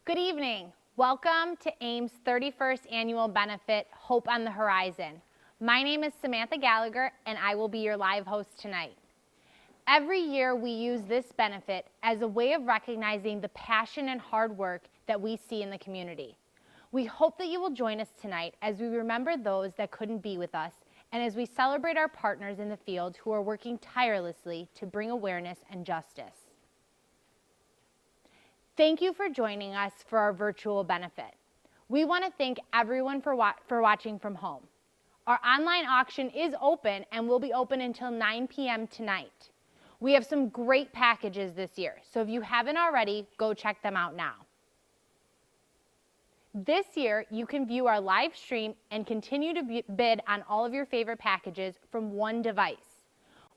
Good evening. Welcome to AAIM's 31st Annual Benefit, Hope on the Horizon. My name is Samantha Gallagher, and I will be your live host tonight. Every year, we use this benefit as a way of recognizing the passion and hard work that we see in the community. We hope that you will join us tonight as we remember those that couldn't be with us and as we celebrate our partners in the field who are working tirelessly to bring awareness and justice. Thank you for joining us for our virtual benefit. We want to thank everyone for watching from home. Our online auction is open and will be open until 9 p.m. tonight. We have some great packages this year, so if you haven't already, go check them out now. This year, you can view our live stream and continue to bid on all of your favorite packages from one device.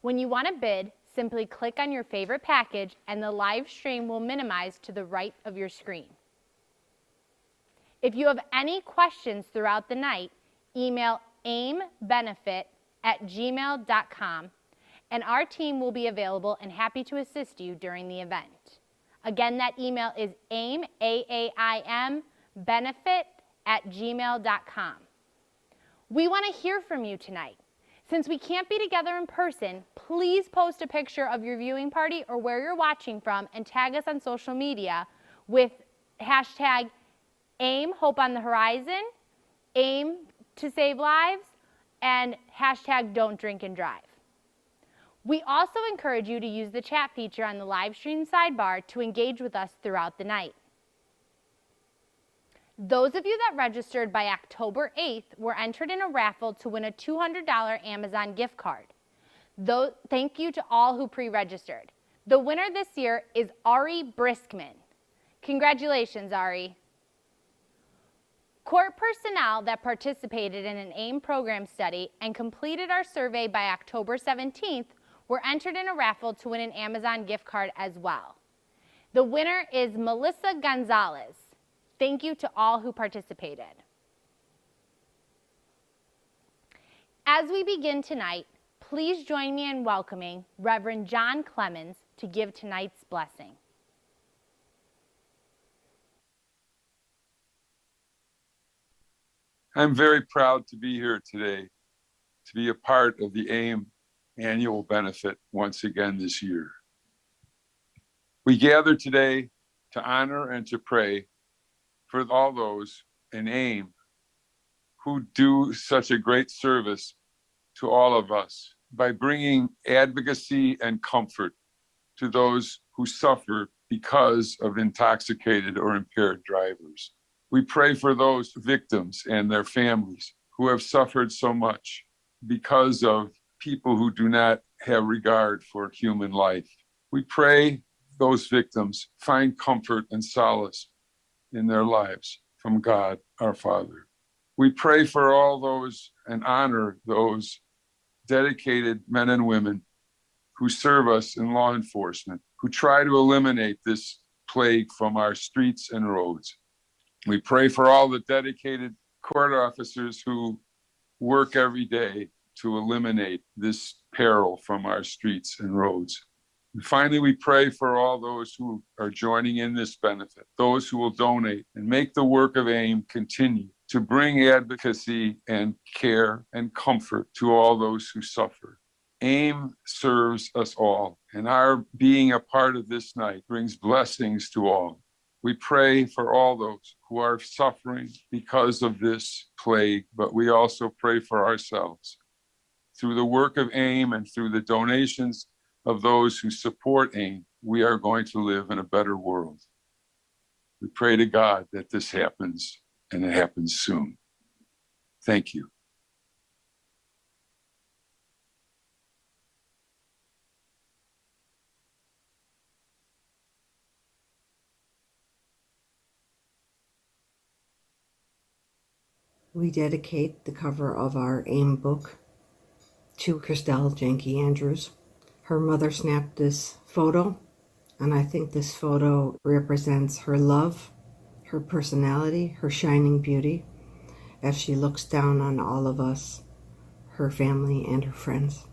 When you want to bid, simply click on your favorite package and the live stream will minimize to the right of your screen. If you have any questions throughout the night, email aimbenefit@gmail.com and our team will be available and happy to assist you during the event. Again, that email is AAIM, A-A-I-M, benefit@gmail.com. We want to hear from you tonight. Since we can't be together in person, please post a picture of your viewing party or where you're watching from and tag us on social media with hashtag AIM Hope on the Horizon, AIM to Save Lives, and hashtag Don't Drink and Drive. We also encourage you to use the chat feature on the live stream sidebar to engage with us throughout the night. Those of you that registered by October 8th were entered in a raffle to win a $200 Amazon gift card. Thank you to all who pre-registered. The winner this year is Ari Briskman. Congratulations, Ari. Court personnel that participated in an AIM program study and completed our survey by October 17th were entered in a raffle to win an Amazon gift card as well. The winner is Melissa Gonzalez. Thank you to all who participated. As we begin tonight, please join me in welcoming Reverend John Clemens to give tonight's blessing. I'm very proud to be here today, to be a part of the AIM annual benefit once again this year. We gather today to honor and to pray for all those in AIM who do such a great service to all of us by bringing advocacy and comfort to those who suffer because of intoxicated or impaired drivers. We pray for those victims and their families who have suffered so much because of people who do not have regard for human life. We pray those victims find comfort and solace in their lives from God, our Father. We pray for all those and honor those dedicated men and women who serve us in law enforcement, who try to eliminate this plague from our streets and roads. We pray for all the dedicated court officers who work every day to eliminate this peril from our streets and roads. And finally, we pray for all those who are joining in this benefit, those who will donate and make the work of AIM continue to bring advocacy and care and comfort to all those who suffer. AIM serves us all, and our being a part of this night brings blessings to all. We pray for all those who are suffering because of this plague, but we also pray for ourselves. Through the work of AIM and through the donations of those who support AIM, we are going to live in a better world. We pray to God that this happens and it happens soon. Thank you. We dedicate the cover of our AIM book to Christelle Janke Andrews. Her mother snapped this photo, and I think this photo represents her love, her personality, her shining beauty, as she looks down on all of us, her family and her friends.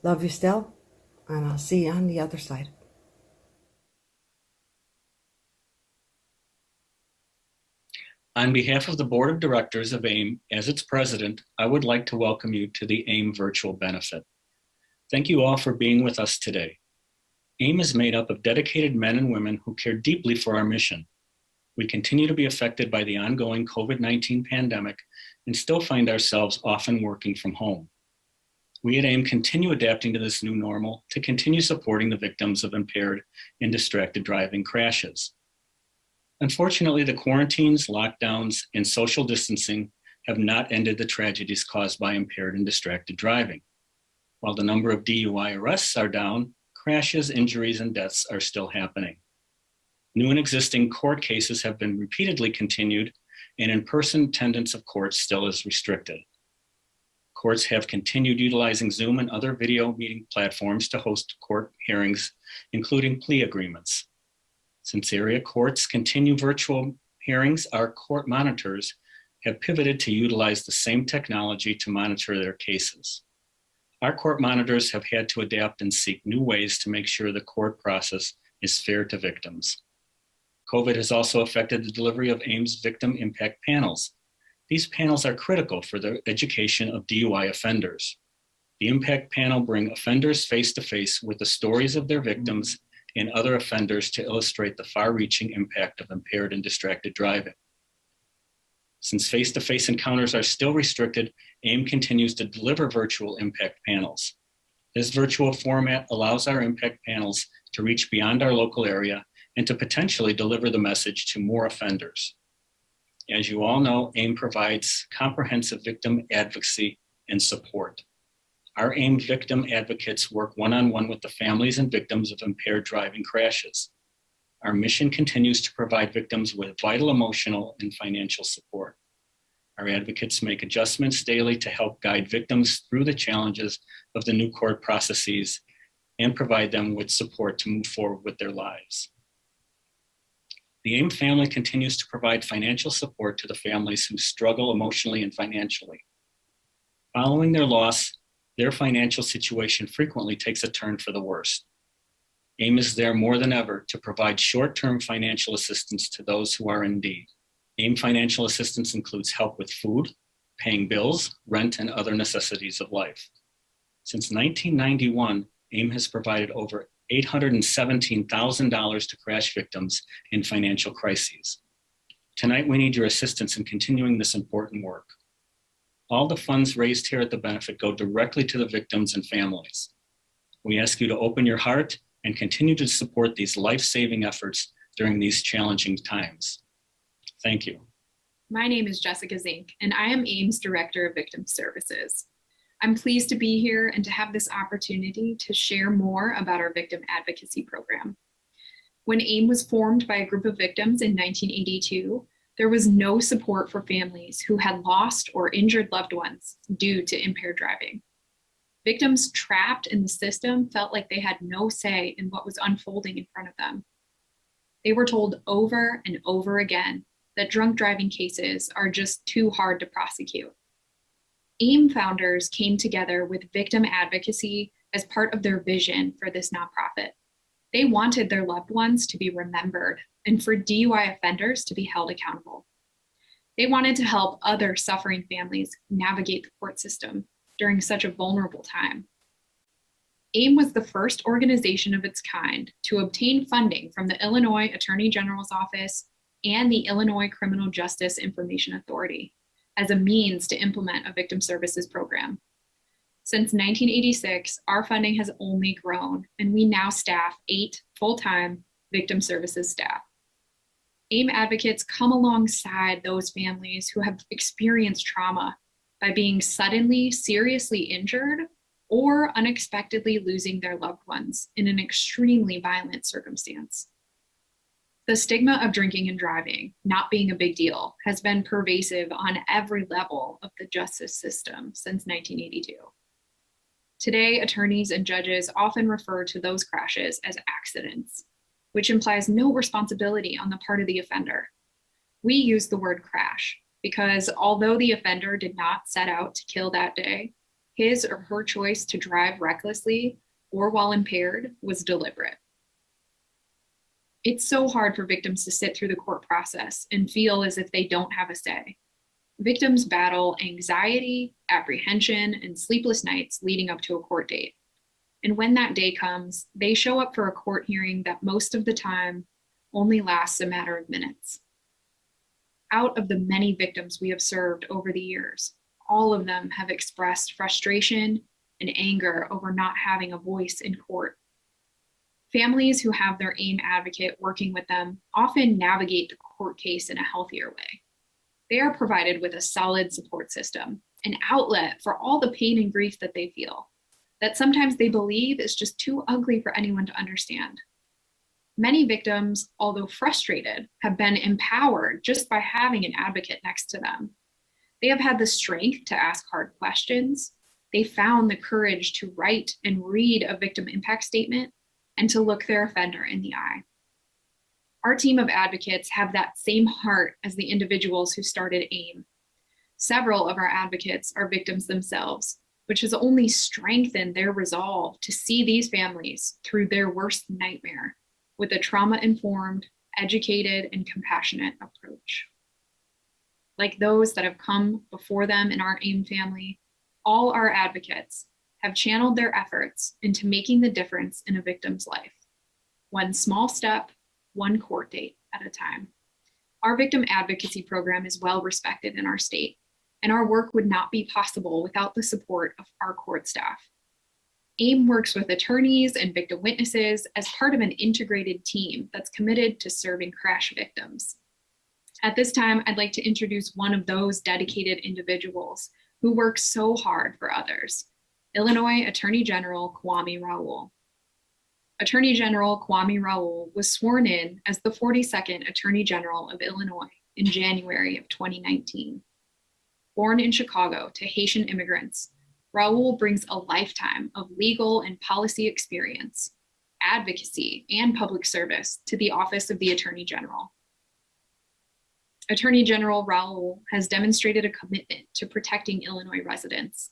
Love you, Stell, and I'll see you on the other side. On behalf of the Board of Directors of AIM, as its president, I would like to welcome you to the AIM virtual benefit. Thank you all for being with us today. AIM is made up of dedicated men and women who care deeply for our mission. We continue to be affected by the ongoing COVID-19 pandemic and still find ourselves often working from home. We at AIM continue adapting to this new normal to continue supporting the victims of impaired and distracted driving crashes. Unfortunately, the quarantines, lockdowns, and social distancing have not ended the tragedies caused by impaired and distracted driving. While the number of DUI arrests are down, crashes, injuries, and deaths are still happening. New and existing court cases have been repeatedly continued, and in-person attendance of courts still is restricted. Courts have continued utilizing Zoom and other video meeting platforms to host court hearings, including plea agreements. Since area courts continue virtual hearings, our court monitors have pivoted to utilize the same technology to monitor their cases. Our court monitors have had to adapt and seek new ways to make sure the court process is fair to victims. COVID has also affected the delivery of AIM's victim impact panels. These panels are critical for the education of DUI offenders. The impact panel bring offenders face-to-face with the stories of their victims and other offenders to illustrate the far-reaching impact of impaired and distracted driving. Since face-to-face encounters are still restricted, AIM continues to deliver virtual impact panels. This virtual format allows our impact panels to reach beyond our local area and to potentially deliver the message to more offenders. As you all know, AIM provides comprehensive victim advocacy and support. Our AIM victim advocates work one-on-one with the families and victims of impaired driving crashes. Our mission continues to provide victims with vital emotional and financial support. Our advocates make adjustments daily to help guide victims through the challenges of the new court processes and provide them with support to move forward with their lives. The AIM family continues to provide financial support to the families who struggle emotionally and financially. Following their loss, their financial situation frequently takes a turn for the worse. AIM is there more than ever to provide short-term financial assistance to those who are in need. AIM financial assistance includes help with food, paying bills, rent, and other necessities of life. Since 1991, AIM has provided over $817,000 to crash victims in financial crises. Tonight, we need your assistance in continuing this important work. All the funds raised here at the benefit go directly to the victims and families. We ask you to open your heart and continue to support these life-saving efforts during these challenging times. Thank you. My name is Jessica Zink, and I am AIM's Director of Victim Services. I'm pleased to be here and to have this opportunity to share more about our victim advocacy program. When AIM was formed by a group of victims in 1982, there was no support for families who had lost or injured loved ones due to impaired driving. Victims trapped in the system felt like they had no say in what was unfolding in front of them. They were told over and over again that drunk driving cases are just too hard to prosecute. AIM founders came together with victim advocacy as part of their vision for this nonprofit. They wanted their loved ones to be remembered and for DUI offenders to be held accountable. They wanted to help other suffering families navigate the court system during such a vulnerable time. AIM was the first organization of its kind to obtain funding from the Illinois Attorney General's Office and the Illinois Criminal Justice Information Authority as a means to implement a victim services program. Since 1986, our funding has only grown, and we now staff 8 full-time victim services staff. AIM advocates come alongside those families who have experienced trauma by being suddenly seriously injured or unexpectedly losing their loved ones in an extremely violent circumstance. The stigma of drinking and driving not being a big deal has been pervasive on every level of the justice system since 1982. Today, attorneys and judges often refer to those crashes as accidents, which implies no responsibility on the part of the offender. We use the word crash because although the offender did not set out to kill that day, his or her choice to drive recklessly or while impaired was deliberate. It's so hard for victims to sit through the court process and feel as if they don't have a say. Victims battle anxiety, apprehension, and sleepless nights leading up to a court date. And when that day comes, they show up for a court hearing that most of the time only lasts a matter of minutes. Out of the many victims we have served over the years, all of them have expressed frustration and anger over not having a voice in court. Families who have their AIM advocate working with them often navigate the court case in a healthier way. They are provided with a solid support system, an outlet for all the pain and grief that they feel, that sometimes they believe is just too ugly for anyone to understand. Many victims, although frustrated, have been empowered just by having an advocate next to them. They have had the strength to ask hard questions. They found the courage to write and read a victim impact statement and to look their offender in the eye. Our team of advocates have that same heart as the individuals who started AIM. Several of our advocates are victims themselves, which has only strengthened their resolve to see these families through their worst nightmare with a trauma-informed, educated, and compassionate approach. Like those that have come before them in our AIM family, all our advocates have channeled their efforts into making the difference in a victim's life, one small step, one court date at a time. Our victim advocacy program is well respected in our state, and our work would not be possible without the support of our court staff. AIM works with attorneys and victim witnesses as part of an integrated team that's committed to serving crash victims. At this time, I'd like to introduce one of those dedicated individuals who works so hard for others, Illinois Attorney General Kwame Raoul. Attorney General Kwame Raoul was sworn in as the 42nd Attorney General of Illinois in January of 2019. Born in Chicago to Haitian immigrants, Raoul brings a lifetime of legal and policy experience, advocacy, and public service to the Office of the Attorney General. Attorney General Raoul has demonstrated a commitment to protecting Illinois residents.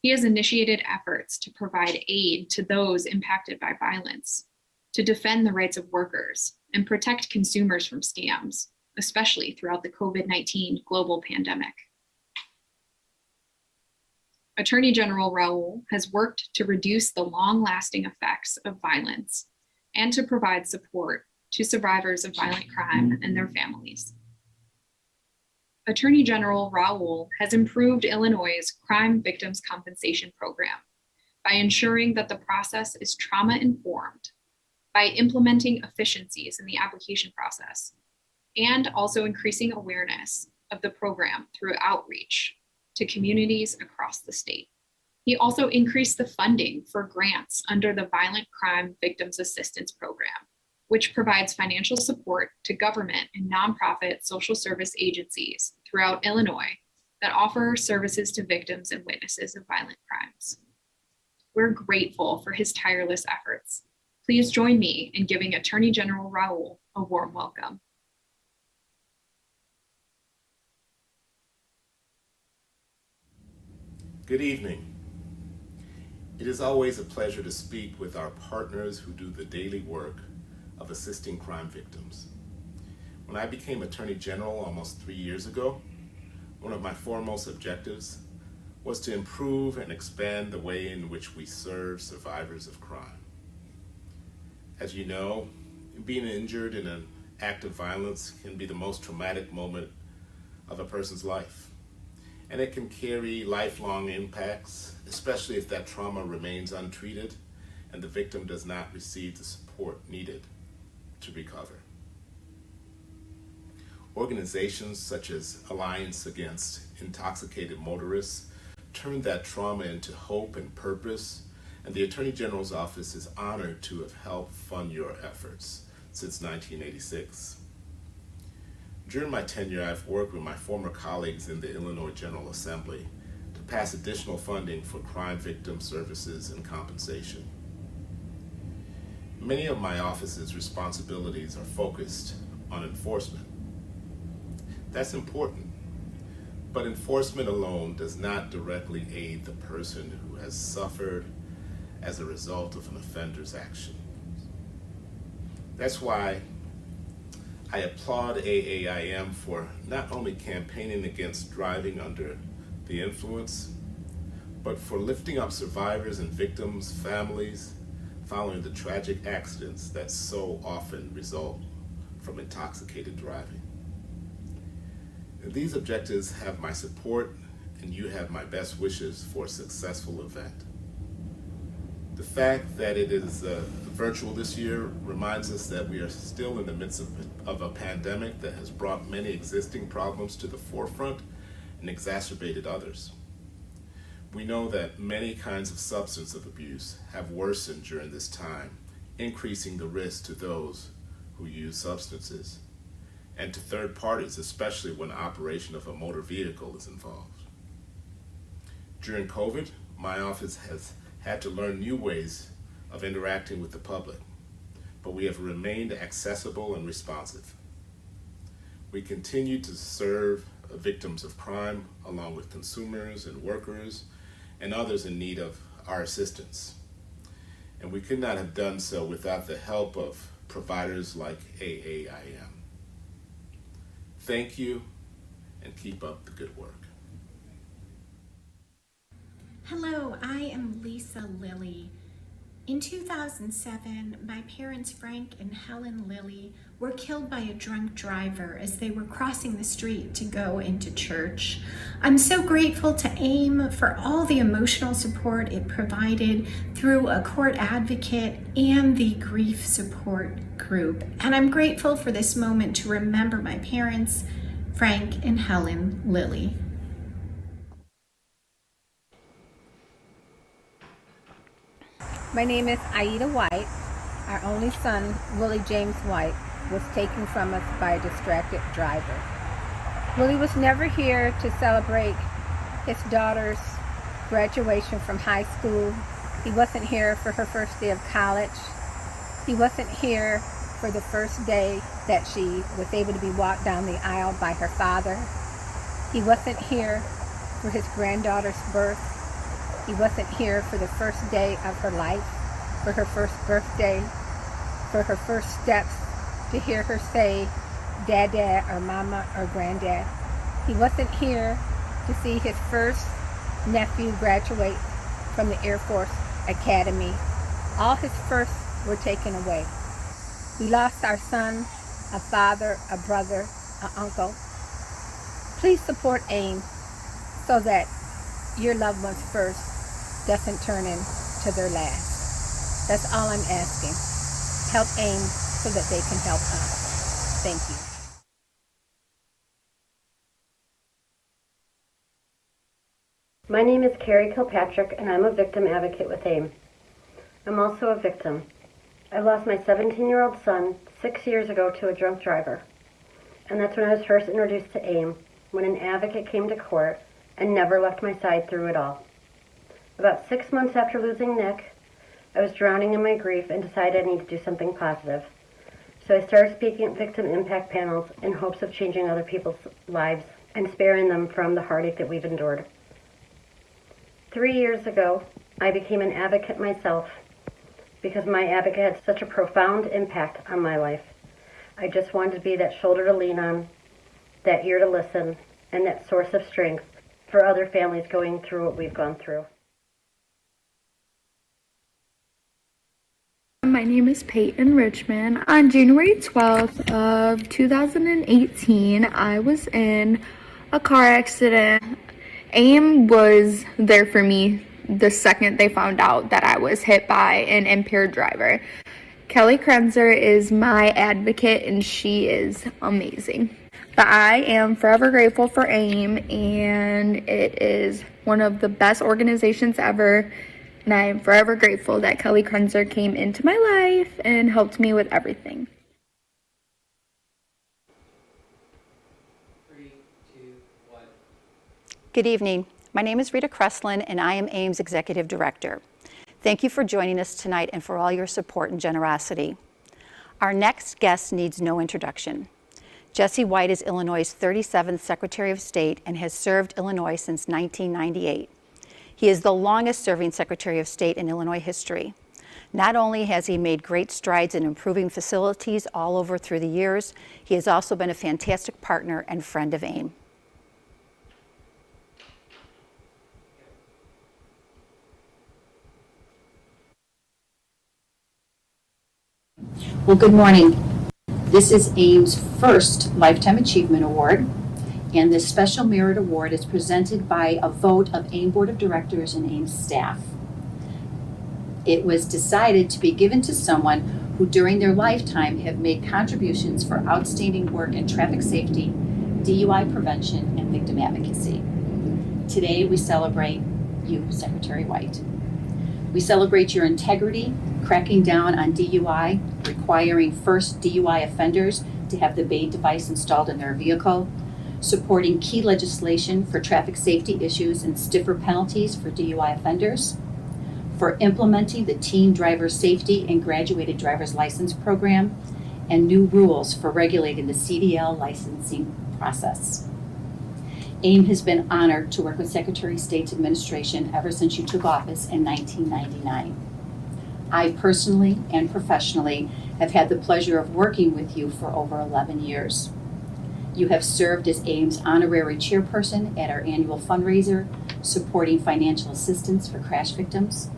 He has initiated efforts to provide aid to those impacted by violence, to defend the rights of workers, and protect consumers from scams, especially throughout the COVID-19 global pandemic. Attorney General Raoul has worked to reduce the long-lasting effects of violence and to provide support to survivors of violent crime and their families. Attorney General Raoul has improved Illinois' crime victims compensation program by ensuring that the process is trauma-informed, by implementing efficiencies in the application process, and also increasing awareness of the program through outreach to communities across the state. He also increased the funding for grants under the Violent Crime Victims Assistance Program, which provides financial support to government and nonprofit social service agencies throughout Illinois that offer services to victims and witnesses of violent crimes. We're grateful for his tireless efforts. Please join me in giving Attorney General Raoul a warm welcome. Good evening. It is always a pleasure to speak with our partners who do the daily work of assisting crime victims. When I became Attorney General almost 3 years ago, one of my foremost objectives was to improve and expand the way in which we serve survivors of crime. As you know, being injured in an act of violence can be the most traumatic moment of a person's life. And it can carry lifelong impacts, especially if that trauma remains untreated and the victim does not receive the support needed to recover. Organizations such as Alliance Against Intoxicated Motorists turned that trauma into hope and purpose, and the Attorney General's office is honored to have helped fund your efforts since 1986. During my tenure, I've worked with my former colleagues in the Illinois General Assembly to pass additional funding for crime victim services and compensation. Many of my office's responsibilities are focused on enforcement. That's important, but enforcement alone does not directly aid the person who has suffered as a result of an offender's action. That's why I applaud AAIM for not only campaigning against driving under the influence, but for lifting up survivors and victims' families following the tragic accidents that so often result from intoxicated driving. And these objectives have my support, and you have my best wishes for a successful event. The fact that it is virtual this year reminds us that we are still in the midst of a pandemic that has brought many existing problems to the forefront and exacerbated others. We know that many kinds of substance abuse have worsened during this time, increasing the risk to those who use substances and to third parties, especially when operation of a motor vehicle is involved. During COVID, my office has had to learn new ways of interacting with the public, but we have remained accessible and responsive. We continue to serve victims of crime along with consumers and workers and others in need of our assistance. And we could not have done so without the help of providers like AAIM. Thank you, and keep up the good work. Hello, I am Lisa Lilly. In 2007, my parents Frank and Helen Lilly were killed by a drunk driver as they were crossing the street to go into church. I'm so grateful to AIM for all the emotional support it provided through a court advocate and the grief support group. And I'm grateful for this moment to remember my parents, Frank and Helen Lilly. My name is Aida White. Our only son, Willie James White, was taken from us by a distracted driver. Willie was never here to celebrate his daughter's graduation from high school. He wasn't here for her first day of college. He wasn't here for the first day that she was able to be walked down the aisle by her father. He wasn't here for his granddaughter's birth. He wasn't here for the first day of her life, for her first birthday, for her first steps, to hear her say, Dada or Mama or Granddad. He wasn't here to see his first nephew graduate from the Air Force Academy. All his firsts were taken away. We lost our son, a father, a brother, an uncle. Please support AIM so that your loved one's first doesn't turn into their last. That's all I'm asking. Help AIM so that they can help us. Thank you. My name is Carrie Kilpatrick, and I'm a victim advocate with AIM. I'm also a victim. I lost my 17-year-old son 6 years ago to a drunk driver. And that's when I was first introduced to AIM, when an advocate came to court and never left my side through it all. About 6 months after losing Nick, I was drowning in my grief and decided I need to do something positive. So I started speaking at victim impact panels in hopes of changing other people's lives and sparing them from the heartache that we've endured. 3 years ago, I became an advocate myself because my advocate had such a profound impact on my life. I just wanted to be that shoulder to lean on, that ear to listen, and that source of strength for other families going through what we've gone through. My name is Peyton Richmond. On January 12th of 2018, I was in a car accident. AIM was there for me the second they found out that I was hit by an impaired driver. Kelly Krenzer is my advocate, and she is amazing. But I am forever grateful for AIM, and it is one of the best organizations ever. And I am forever grateful that Kelly Krenzer came into my life and helped me with everything. 3, 2, 1. Good evening. My name is Rita Kreslin, and I am AIM's Executive Director. Thank you for joining us tonight and for all your support and generosity. Our next guest needs no introduction. Jesse White is Illinois' 37th Secretary of State and has served Illinois since 1998. He is the longest-serving Secretary of State in Illinois history. Not only has he made great strides in improving facilities all over through the years, he has also been a fantastic partner and friend of AIM. Well, good morning. This is AIM's first Lifetime Achievement Award, and this Special Merit Award is presented by a vote of AIM Board of Directors and AIM staff. It was decided to be given to someone who during their lifetime have made contributions for outstanding work in traffic safety, DUI prevention, and victim advocacy. Today we celebrate you, Secretary White. We celebrate your integrity, cracking down on DUI, requiring first DUI offenders to have the BAID device installed in their vehicle, supporting key legislation for traffic safety issues and stiffer penalties for DUI offenders, for implementing the Teen Driver Safety and Graduated Driver's License Program, and new rules for regulating the CDL licensing process. AIM has been honored to work with Secretary of State's administration ever since you took office in 1999. I personally and professionally have had the pleasure of working with you for over 11 years. You have served as AIM's honorary chairperson at our annual fundraiser, supporting financial assistance for crash victims.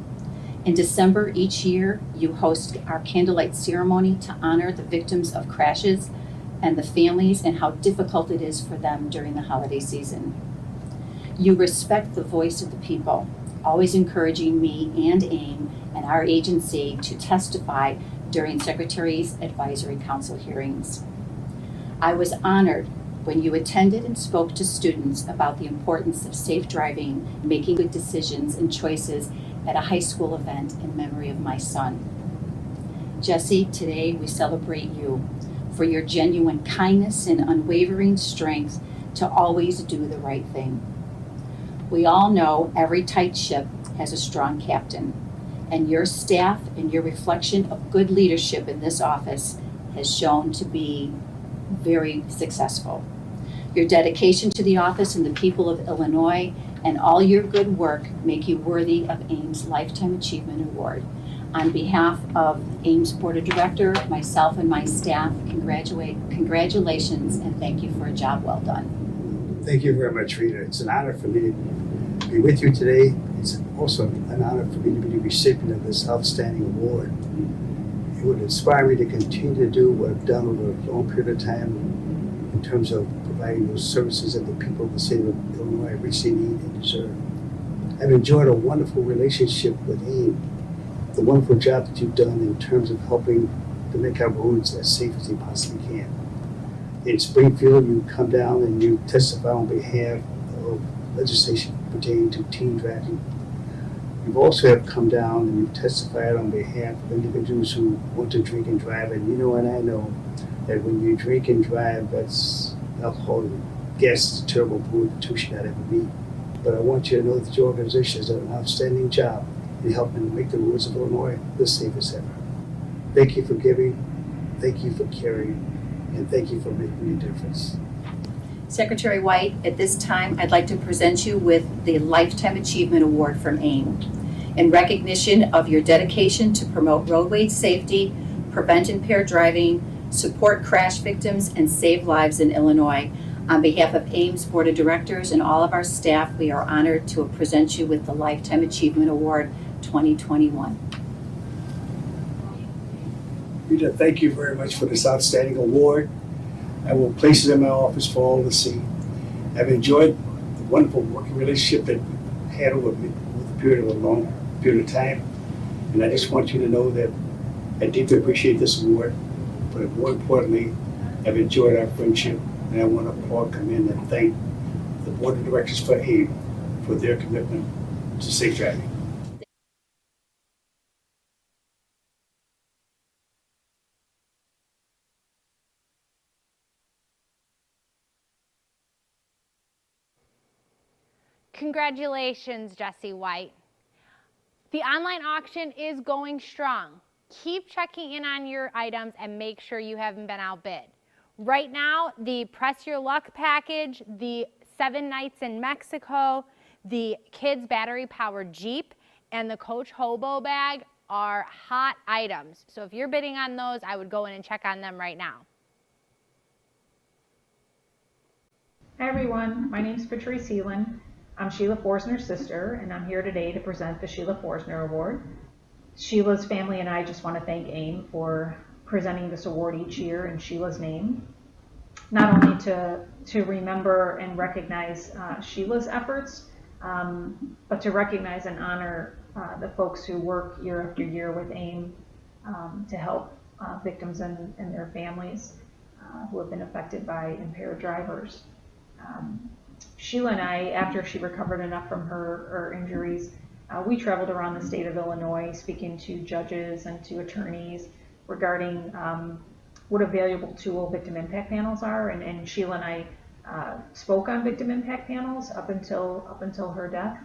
In December each year, you host our candlelight ceremony to honor the victims of crashes and the families and how difficult it is for them during the holiday season. You respect the voice of the people, always encouraging me and AIM and our agency to testify during Secretary's Advisory Council hearings. I was honored when you attended and spoke to students about the importance of safe driving, making good decisions and choices at a high school event in memory of my son. Jesse, today we celebrate you for your genuine kindness and unwavering strength to always do the right thing. We all know every tight ship has a strong captain, and your staff and your reflection of good leadership in this office has shown to be very successful. Your dedication to the office and the people of Illinois and all your good work make you worthy of AIM's Lifetime Achievement Award. On behalf of AIM's Board of Directors, myself and my staff, congratulations and thank you for a job well done. Thank you very much, Rita. It's an honor for me to be with you today. It's also an honor for me to be the recipient of this outstanding award. It would inspire me to continue to do what I've done over a long period of time in terms of providing those services that the people of the state of Illinois richly need and deserve. I've enjoyed a wonderful relationship with AIM, the wonderful job that you've done in terms of helping to make our roads as safe as they possibly can. In Springfield, you come down and you testify on behalf of legislation pertaining to teen driving. You've also have come down and you've testified on behalf of individuals who want to drink and drive, and you know and I know that when you drink and drive, that's alcohol and gas is a terrible food that two should not ever be. But I want you to know that your organization has done an outstanding job in helping to make the roads of Illinois the safest ever. Thank you for giving, thank you for caring, and thank you for making a difference. Secretary White, at this time, I'd like to present you with the Lifetime Achievement Award from AIM. In recognition of your dedication to promote roadway safety, prevent impaired driving, support crash victims, and save lives in Illinois, on behalf of AIM's Board of Directors and all of our staff, we are honored to present you with the Lifetime Achievement Award 2021. Rita, thank you very much for this outstanding award. I will place it in my office for all to see. I've enjoyed the wonderful working relationship that we had over the period of a long period of time. And I just want you to know that I deeply appreciate this award, but more importantly, I've enjoyed our friendship. And I want to come in and thank the Board of Directors for AIM for their commitment to safe driving. Congratulations, Jesse White. The online auction is going strong. Keep checking in on your items and make sure you haven't been outbid. Right now, the Press Your Luck package, the 7 nights in Mexico, the kids' battery-powered Jeep, and the Coach Hobo bag are hot items. So if you're bidding on those, I would go in and check on them right now. Hi everyone, my name is Patrice Heelan. I'm Sheila Forsner's sister, and I'm here today to present the Sheila Forsner Award. Sheila's family and I just want to thank AAIM for presenting this award each year in Sheila's name, not only to remember and recognize Sheila's efforts, but to recognize and honor the folks who work year after year with AAIM to help victims and their families who have been affected by impaired drivers. Sheila and I, after she recovered enough from her injuries, we traveled around the state of Illinois speaking to judges and to attorneys regarding what a valuable tool victim impact panels are. And Sheila and I spoke on victim impact panels up until her death.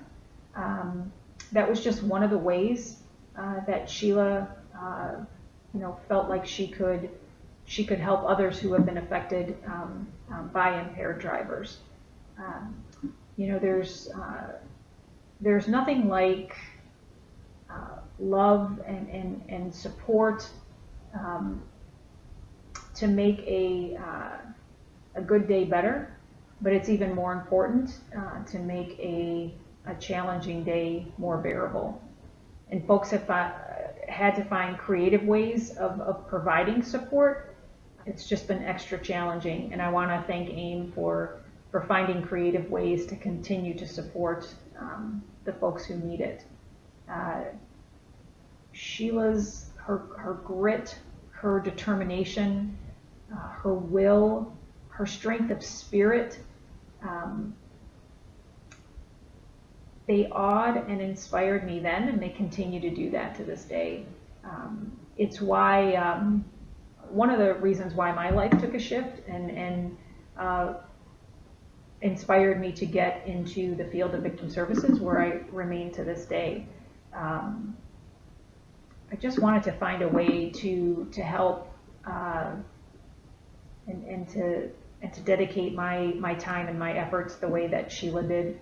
That was just one of the ways that Sheila felt like she could help others who have been affected by impaired drivers. There's nothing like love and support to make a good day better, but it's even more important to make a challenging day more bearable. And folks have had to find creative ways of providing support. It's just been extra challenging, and I want to thank AAIM for finding creative ways to continue to support the folks who need it. Sheila's, her grit, her determination, her will, her strength of spirit, they awed and inspired me then, and they continue to do that to this day. It's why, one of the reasons why my life took a shift and inspired me to get into the field of victim services, where I remain to this day. I just wanted to find a way to help and to dedicate my time and my efforts the way that Sheila did,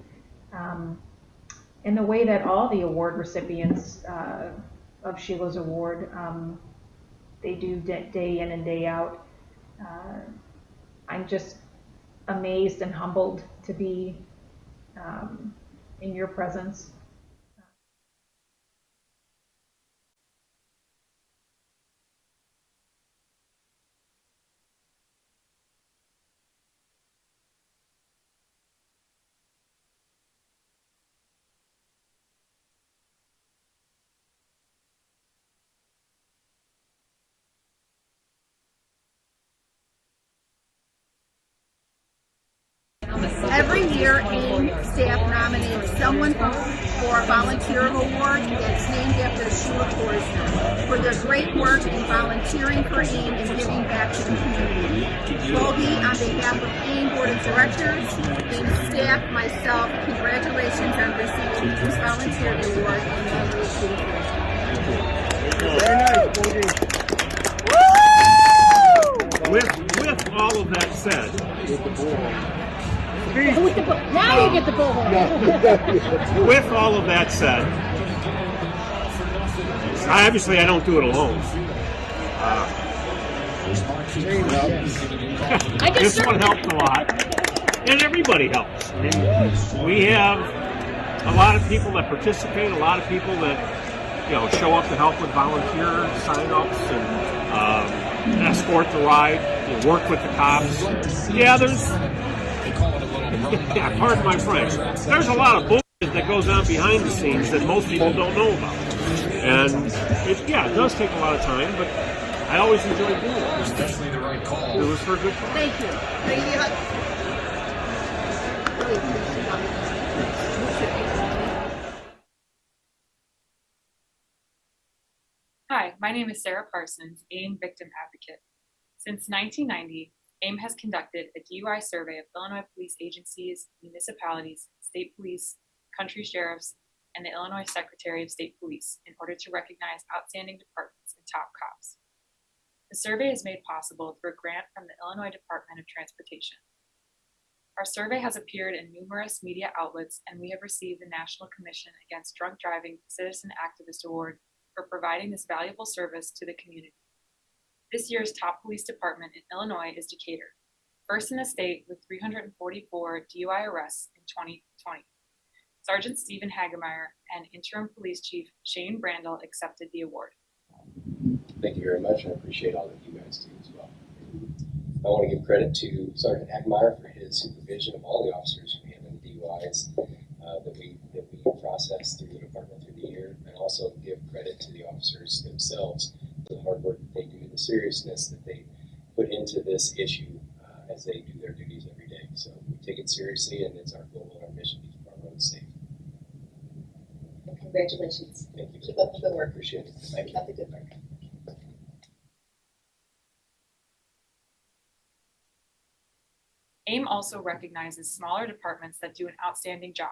and the way that all the award recipients of Sheila's award they do day in and day out. I'm just amazed and humbled to be in your presence. Every year, AAIM staff nominates someone for a volunteer award that's named after Sheila Forsner for their great work in volunteering for AAIM and giving back to the community. Bogey, on behalf of AAIM Board of Directors, AAIM staff, myself, congratulations on receiving this volunteer award in memory of Sheila. Very nice, Bogey. With all of that said, now you get the bullhorn. with all of that said, obviously I don't do it alone. This one helped a lot, and everybody helps. And we have a lot of people that participate, a lot of people that show up to help with volunteer sign-ups and escort the ride, work with the cops. Yeah, pardon my French. There's a lot of bullshit that goes on behind the scenes that most people don't know about. And it does take a lot of time, but I always enjoy doing it. It's definitely the right call. It was for a good cause. Thank you. Hi, my name is Sarah Parsons, AAIM Victim Advocate. Since 1990, AAIM has conducted a DUI survey of Illinois police agencies, municipalities, state police, country sheriffs, and the Illinois Secretary of State Police in order to recognize outstanding departments and top cops. The survey is made possible through a grant from the Illinois Department of Transportation. Our survey has appeared in numerous media outlets, and we have received the National Commission Against Drunk Driving Citizen Activist Award for providing this valuable service to the community. This year's top police department in Illinois is Decatur, first in the state with 344 DUI arrests in 2020. Sergeant Stephen Hagemeyer and Interim Police Chief Shane Brandel accepted the award. Thank you very much. I appreciate all that you guys do as well. I want to give credit to Sergeant Hagemeyer for his supervision of all the officers who handle the DUIs that we process through the department through the year, and also give credit to the officers themselves for the hard work that they do, the seriousness that they put into this issue as they do their duties every day. So we take it seriously, and it's our goal and our mission to keep our roads safe. Well, congratulations. Thank you. Keep up the good work. Appreciate it. Thank Keep up the good work. AIM also recognizes smaller departments that do an outstanding job.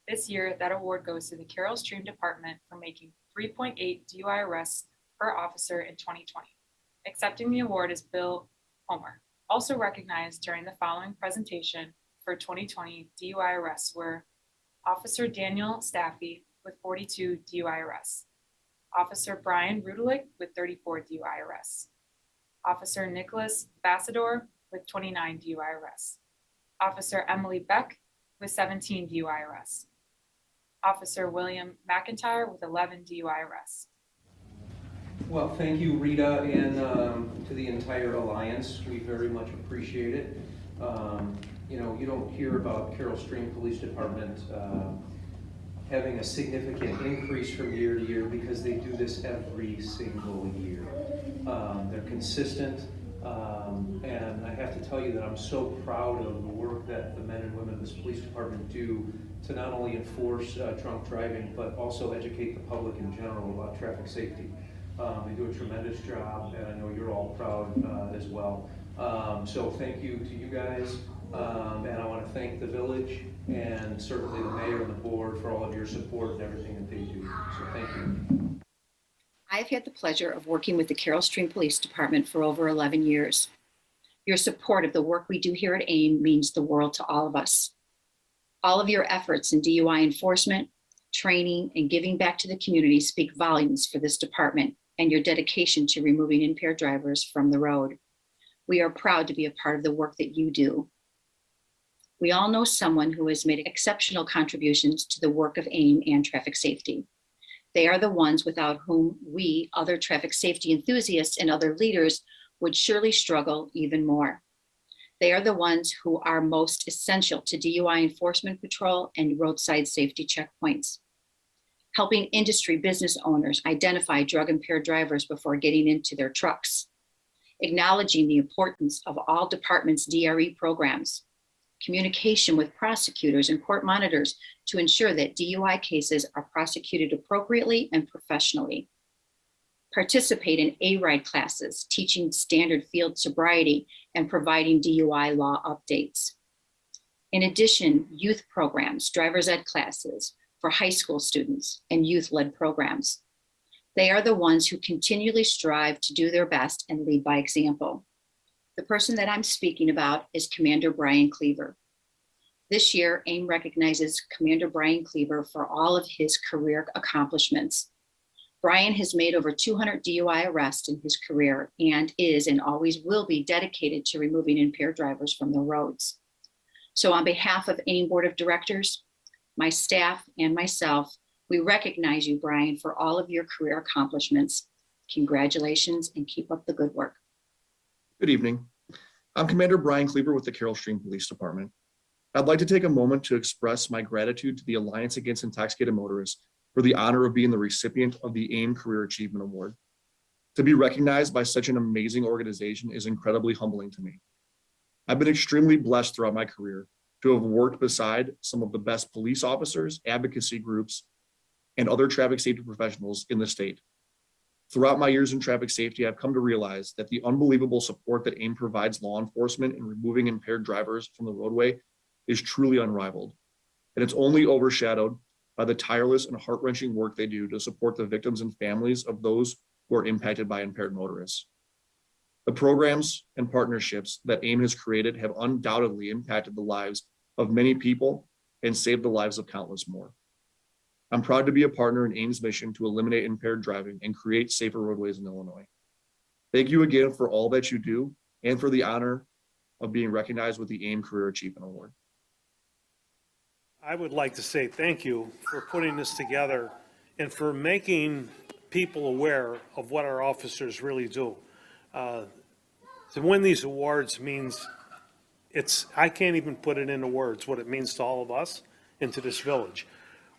This year, that award goes to the Carroll Stream Department for making 3.8 DUI arrests per officer in 2020. Accepting the award is Bill Homer. Also recognized during the following presentation for 2020 DUI arrests were Officer Daniel Staffy with 42 DUI arrests, Officer Brian Rudelick with 34 DUI arrests, Officer Nicholas Bassador with 29 DUI arrests, Officer Emily Beck with 17 DUI arrests, Officer William McIntyre with 11 DUI arrests. Well, thank you, Rita, and to the entire Alliance. We very much appreciate it. You know, you don't hear about Carroll Stream Police Department having a significant increase from year to year because they do this every single year. They're consistent, and I have to tell you that I'm so proud of the work that the men and women of this police department do to not only enforce drunk driving, but also educate the public in general about traffic safety. They do a tremendous job, and I know you're all proud as well. So thank you to you guys, and I want to thank the village and certainly the mayor and the board for all of your support and everything that they do. So thank you. I've had the pleasure of working with the Carroll Stream Police Department for over 11 years. Your support of the work we do here at AIM means the world to all of us. All of your efforts in DUI enforcement, training, and giving back to the community speak volumes for this department and your dedication to removing impaired drivers from the road. We are proud to be a part of the work that you do. We all know someone who has made exceptional contributions to the work of AIM and traffic safety. They are the ones without whom we, other traffic safety enthusiasts and other leaders, would surely struggle even more. They are the ones who are most essential to DUI enforcement patrol and roadside safety checkpoints, helping industry business owners identify drug-impaired drivers before getting into their trucks, acknowledging the importance of all departments' DRE programs, communication with prosecutors and court monitors to ensure that DUI cases are prosecuted appropriately and professionally, participate in A-RIDE classes, teaching standard field sobriety and providing DUI law updates. In addition, youth programs, driver's ed classes for high school students, and youth-led programs. They are the ones who continually strive to do their best and lead by example. The person that I'm speaking about is Commander Brian Cleaver. This year, AIM recognizes Commander Brian Cleaver for all of his career accomplishments. Brian has made over 200 DUI arrests in his career and is and always will be dedicated to removing impaired drivers from the roads. So on behalf of AIM Board of Directors, my staff, and myself, we recognize you, Brian, for all of your career accomplishments. Congratulations and keep up the good work. Good evening. I'm Commander Brian Cleaver with the Carroll Stream Police Department. I'd like to take a moment to express my gratitude to the Alliance Against Intoxicated Motorists for the honor of being the recipient of the AIM Career Achievement Award. To be recognized by such an amazing organization is incredibly humbling to me. I've been extremely blessed throughout my career to have worked beside some of the best police officers, advocacy groups, and other traffic safety professionals in the state. Throughout my years in traffic safety, I've come to realize that the unbelievable support that AIM provides law enforcement in removing impaired drivers from the roadway is truly unrivaled. And it's only overshadowed by the tireless and heart-wrenching work they do to support the victims and families of those who are impacted by impaired motorists. The programs and partnerships that AIM has created have undoubtedly impacted the lives of many people and saved the lives of countless more. I'm proud to be a partner in AIM's mission to eliminate impaired driving and create safer roadways in Illinois. Thank you again for all that you do and for the honor of being recognized with the AIM Career Achievement Award. I would like to say thank you for putting this together and for making people aware of what our officers really do. To win these awards means I can't even put it into words what it means to all of us and to this village.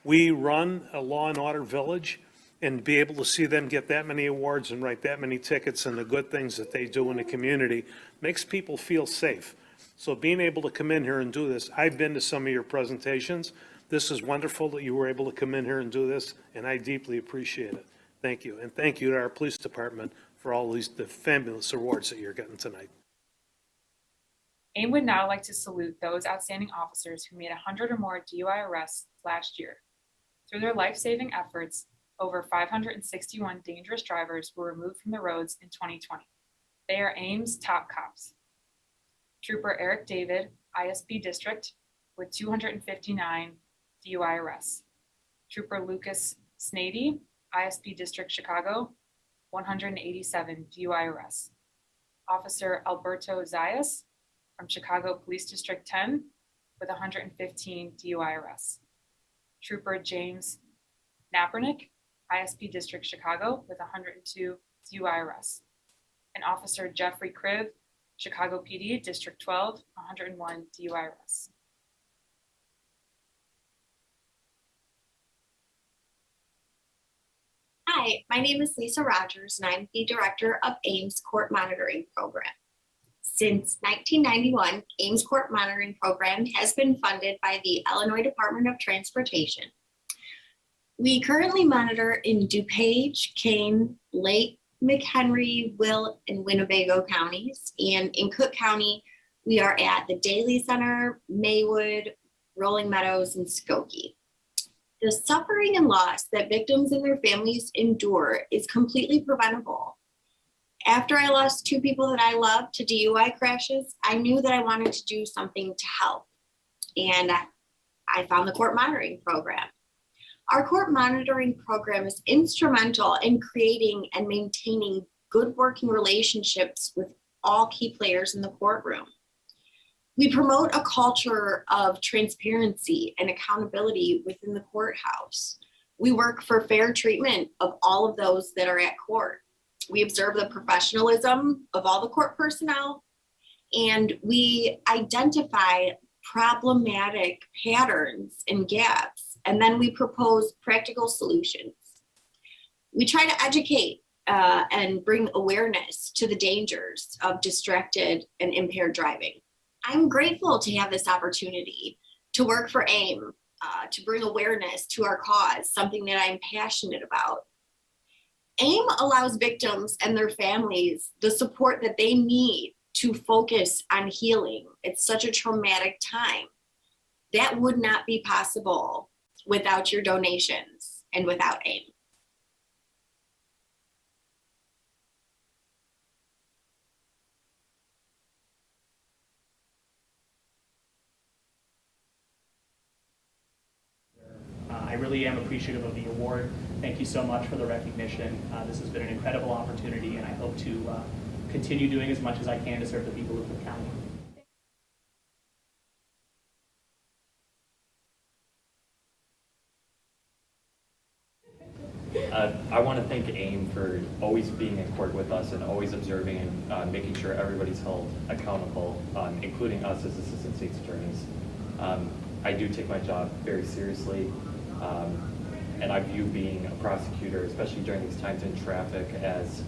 We run a law and order village, and be able to see them get that many awards and write that many tickets and the good things that they do in the community makes people feel safe. So being able to come in here and do this, I've been to some of your presentations. This is wonderful that you were able to come in here and do this, and I deeply appreciate it. Thank you. And thank you to our police department for all the fabulous awards that you're getting tonight. AIM would now like to salute those outstanding officers who made 100 or more DUI arrests last year. Through their life-saving efforts, over 561 dangerous drivers were removed from the roads in 2020. They are AIM's top cops. Trooper Eric David, ISP District, with 259 DUI arrests. Trooper Lucas Snady, ISP District Chicago, 187 DUI arrests. Officer Alberto Zayas from Chicago Police District 10 with 115 DUI arrests. Trooper James Napernick, ISP District Chicago with 102 DUI arrests. And Officer Jeffrey Cribb, Chicago PD District 12, 101 DUI arrests. Hi, my name is Lisa Rogers, and I'm the director of AIM's Court Monitoring Program. Since 1991, AIM's Court Monitoring Program has been funded by the Illinois Department of Transportation. We currently monitor in DuPage, Kane, Lake, McHenry, Will, and Winnebago counties. And in Cook County, we are at the Daly Center, Maywood, Rolling Meadows, and Skokie. The suffering and loss that victims and their families endure is completely preventable. After I lost two people that I loved to DUI crashes, I knew that I wanted to do something to help. And I found the Court Monitoring Program. Our Court Monitoring Program is instrumental in creating and maintaining good working relationships with all key players in the courtroom. We promote a culture of transparency and accountability within the courthouse. We work for fair treatment of all of those that are at court. We observe the professionalism of all the court personnel, and we identify problematic patterns and gaps, and then we propose practical solutions. We try to educate and bring awareness to the dangers of distracted and impaired driving. I'm grateful to have this opportunity to work for AIM, to bring awareness to our cause, something that I'm passionate about. AIM allows victims and their families the support that they need to focus on healing. It's such a traumatic time. That would not be possible without your donations and without AIM. I really am appreciative of the award. Thank you so much for the recognition. This has been an incredible opportunity, and I hope to continue doing as much as I can to serve the people of Cook County. I want to thank AIM for always being in court with us and always observing and making sure everybody's held accountable, including us as assistant state's attorneys. I do take my job very seriously, and I view being a prosecutor, especially during these times in traffic, as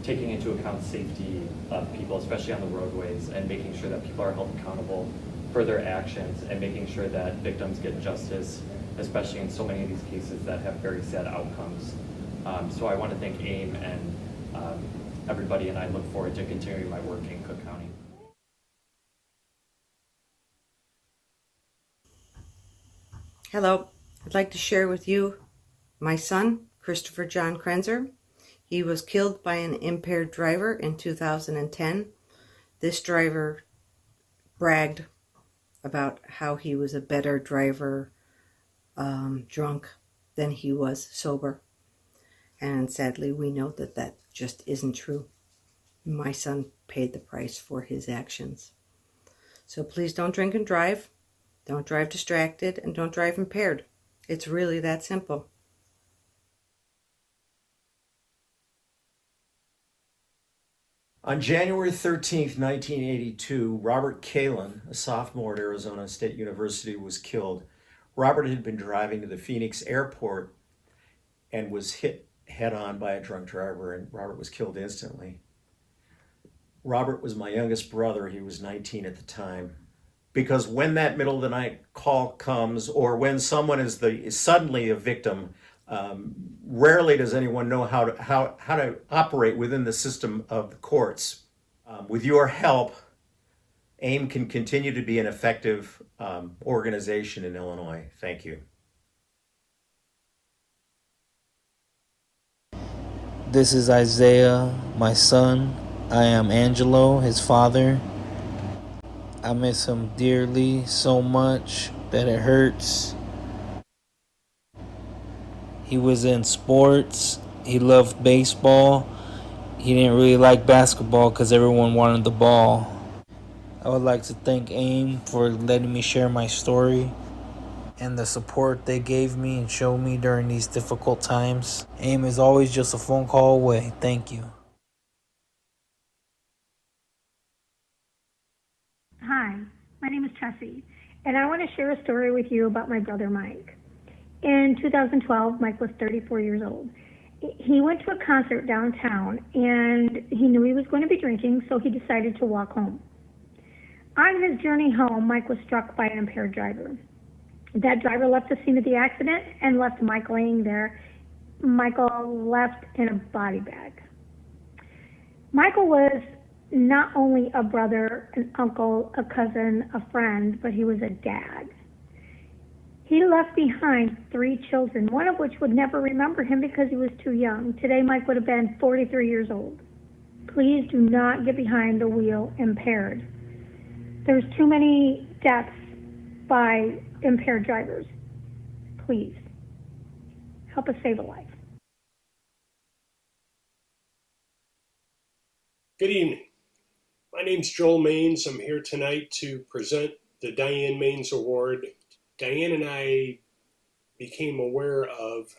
taking into account safety of people, especially on the roadways, and making sure that people are held accountable for their actions and making sure that victims get justice, especially in so many of these cases that have very sad outcomes. So I want to thank AIM and everybody, and I look forward to continuing my work in Cook County. Hello, I'd like to share with you my son, Christopher John Krenzer. He was killed by an impaired driver in 2010. This driver bragged about how he was a better driver drunk than he was sober. And sadly, we know that that just isn't true. My son paid the price for his actions. So please don't drink and drive. Don't drive distracted, and don't drive impaired. It's really that simple. On January 13th, 1982, Robert Kalin, a sophomore at Arizona State University, was killed. Robert had been driving to the Phoenix airport and was hit head-on by a drunk driver, and Robert was killed instantly. Robert was my youngest brother. He was 19 at the time. Because when that middle of the night call comes, or when someone is suddenly a victim, rarely does anyone know how to operate within the system of the courts. With your help, AIM can continue to be an effective organization in Illinois. Thank you. This is Isaiah, my son. I am Angelo, his father. I miss him dearly, so much that it hurts. He was in sports. He loved baseball. He didn't really like basketball because everyone wanted the ball. I would like to thank AIM for letting me share my story and the support they gave me and showed me during these difficult times. AIM is always just a phone call away. Thank you. Hi, my name is Chessie, and I want to share a story with you about my brother Mike. In 2012, Mike was 34 years old. He went to a concert downtown, and he knew he was going to be drinking, so he decided to walk home. On his journey home, Mike was struck by an impaired driver. That driver left the scene of the accident and left Mike laying there. Michael left in a body bag. Michael was not only a brother, an uncle, a cousin, a friend, but he was a dad. He left behind 3 children, one of which would never remember him because he was too young. Today, Mike would have been 43 years old. Please do not get behind the wheel impaired. There's too many deaths by impaired drivers. Please, help us save a life. Good evening. My name's Joel Maines. I'm here tonight to present the Diane Maines Award. Diane and I became aware of,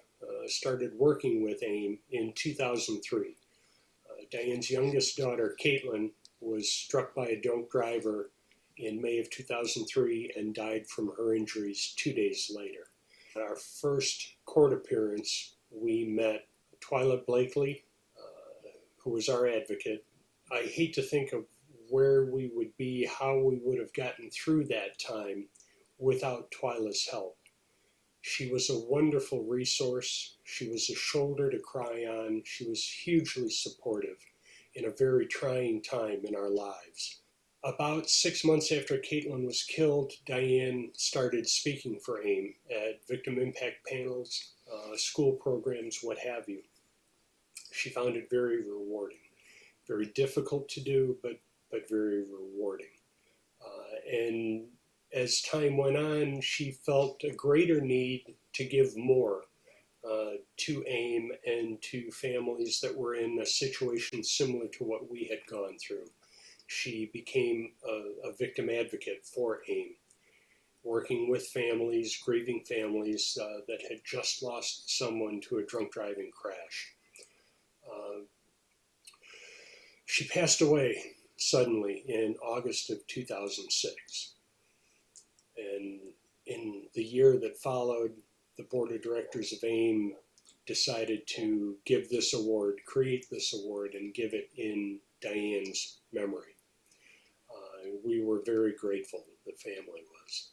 started working with AIM in 2003. Diane's youngest daughter, Caitlin, was struck by a drunk driver in May of 2003 and died from her injuries 2 days later. At our first court appearance, we met Twyla Blakely, who was our advocate. I hate to think of where we would be, how we would have gotten through that time without Twyla's help. She was a wonderful resource. She was a shoulder to cry on. She was hugely supportive in a very trying time in our lives. About 6 months after Caitlin was killed, Diane started speaking for AIM at victim impact panels, school programs, what have you. She found it very rewarding. Very difficult to do, but very rewarding. And as time went on, she felt a greater need to give more to AIM and to families that were in a situation similar to what we had gone through. She became a victim advocate for AIM, working with families, grieving families that had just lost someone to a drunk driving crash. She passed away suddenly in August of 2006. And in the year that followed, the board of directors of AIM decided to give this award, create this award, and give it in Diane's memory. We were very grateful, the family was.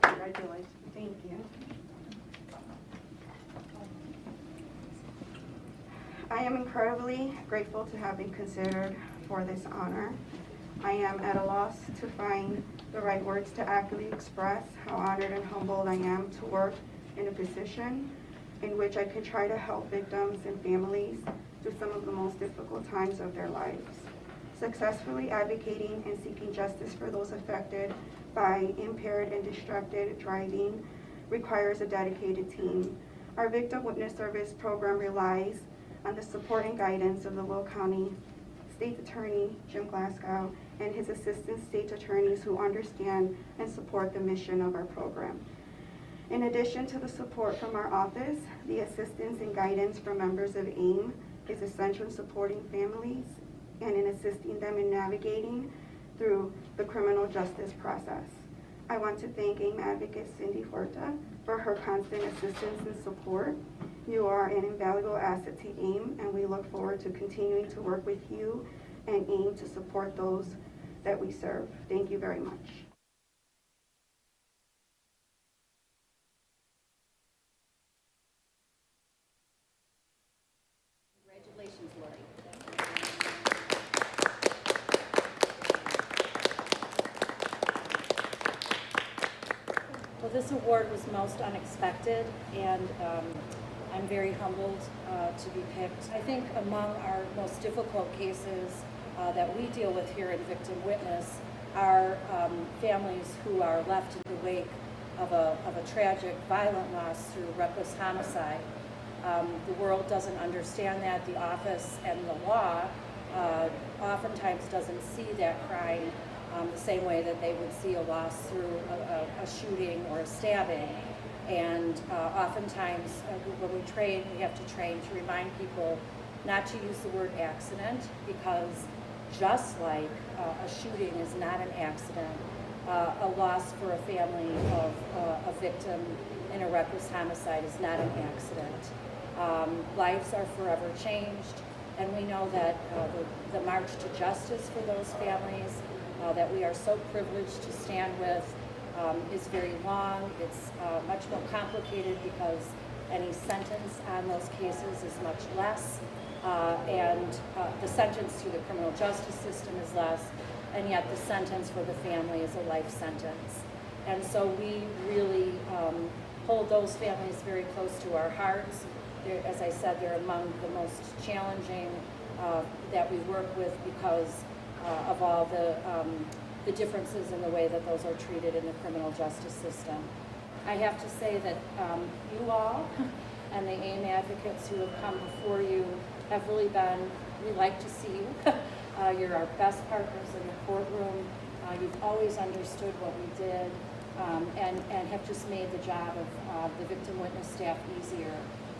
Congratulations. Thank you. I am incredibly grateful to have been considered for this honor. I am at a loss to find the right words to accurately express how honored and humbled I am to work in a position in which I can try to help victims and families through some of the most difficult times of their lives. Successfully advocating and seeking justice for those affected by impaired and distracted driving requires a dedicated team. Our Victim Witness Service program relies on the support and guidance of the Will County State's Attorney, Jim Glasgow, and his assistant state attorneys who understand and support the mission of our program. In addition to the support from our office, the assistance and guidance from members of AIM is essential in supporting families and in assisting them in navigating through the criminal justice process. I want to thank AIM advocate Cindy Huerta for her constant assistance and support. You are an invaluable asset to AIM, and we look forward to continuing to work with you and AIM to support those that we serve. Thank you very much. Congratulations, Lori. Well, this award was most unexpected, and I'm very humbled to be picked. I think among our most difficult cases that we deal with here in Victim Witness are families who are left in the wake of a tragic, violent loss through reckless homicide. The world doesn't understand that. The office and the law oftentimes doesn't see that crime the same way that they would see a loss through a shooting or a stabbing. And oftentimes when we train, we have to train to remind people not to use the word accident, because just like a shooting is not an accident, a loss for a family of a victim in a reckless homicide is not an accident. Lives are forever changed, and we know that the march to justice for those families that we are so privileged to stand with is very long. It's much more complicated because any sentence on those cases is much less, and the sentence through the criminal justice system is less, and yet the sentence for the family is a life sentence. And so we really hold those families very close to our hearts. As I said, they're among the most challenging that we work with because of all the differences in the way that those are treated in the criminal justice system. I have to say that you all and the AIM advocates who have come before you have really been, we like to see you. You're our best partners in the courtroom. You've always understood what we did and have just made the job of the victim witness staff easier.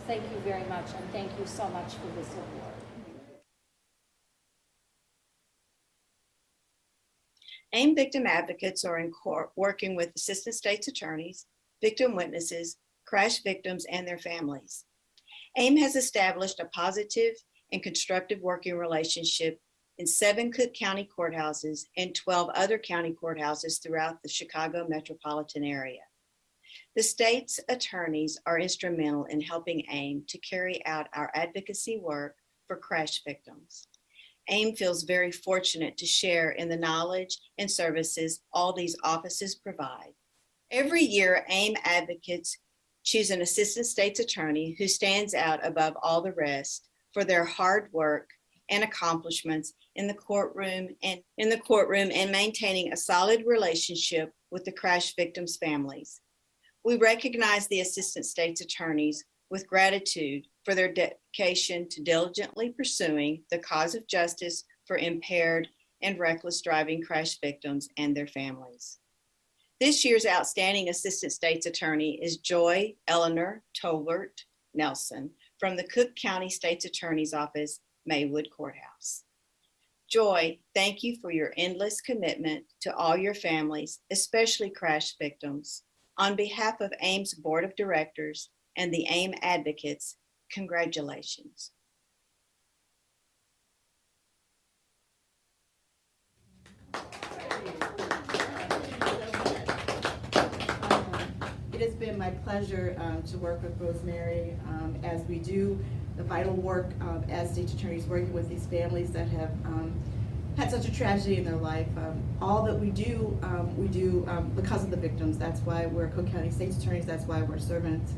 Thank you very much, and thank you so much for this award. AIM victim advocates are in court working with assistant state's attorneys, victim witnesses, crash victims, and their families. AIM has established a positive and constructive working relationship in 7 Cook County courthouses and 12 other county courthouses throughout the Chicago metropolitan area. The state's attorneys are instrumental in helping AIM to carry out our advocacy work for crash victims. AIM feels very fortunate to share in the knowledge and services all these offices provide. Every year, AIM advocates choose an assistant state's attorney who stands out above all the rest for their hard work and accomplishments in the courtroom and maintaining a solid relationship with the crash victims' families. We recognize the assistant state's attorneys with gratitude for their dedication to diligently pursuing the cause of justice for impaired and reckless driving crash victims and their families. This year's outstanding assistant state's attorney is Joy Eleanor Tolbert Nelson from the Cook County State's Attorney's Office, Maywood Courthouse. Joy, thank you for your endless commitment to all your families, especially crash victims. On behalf of AIM's Board of Directors and the AIM advocates, congratulations. It has been my pleasure to work with Rosemary as we do the vital work as state attorneys working with these families that have had such a tragedy in their life. All that we do because of the victims. That's why we're Cook County State's Attorneys. That's why we're servants.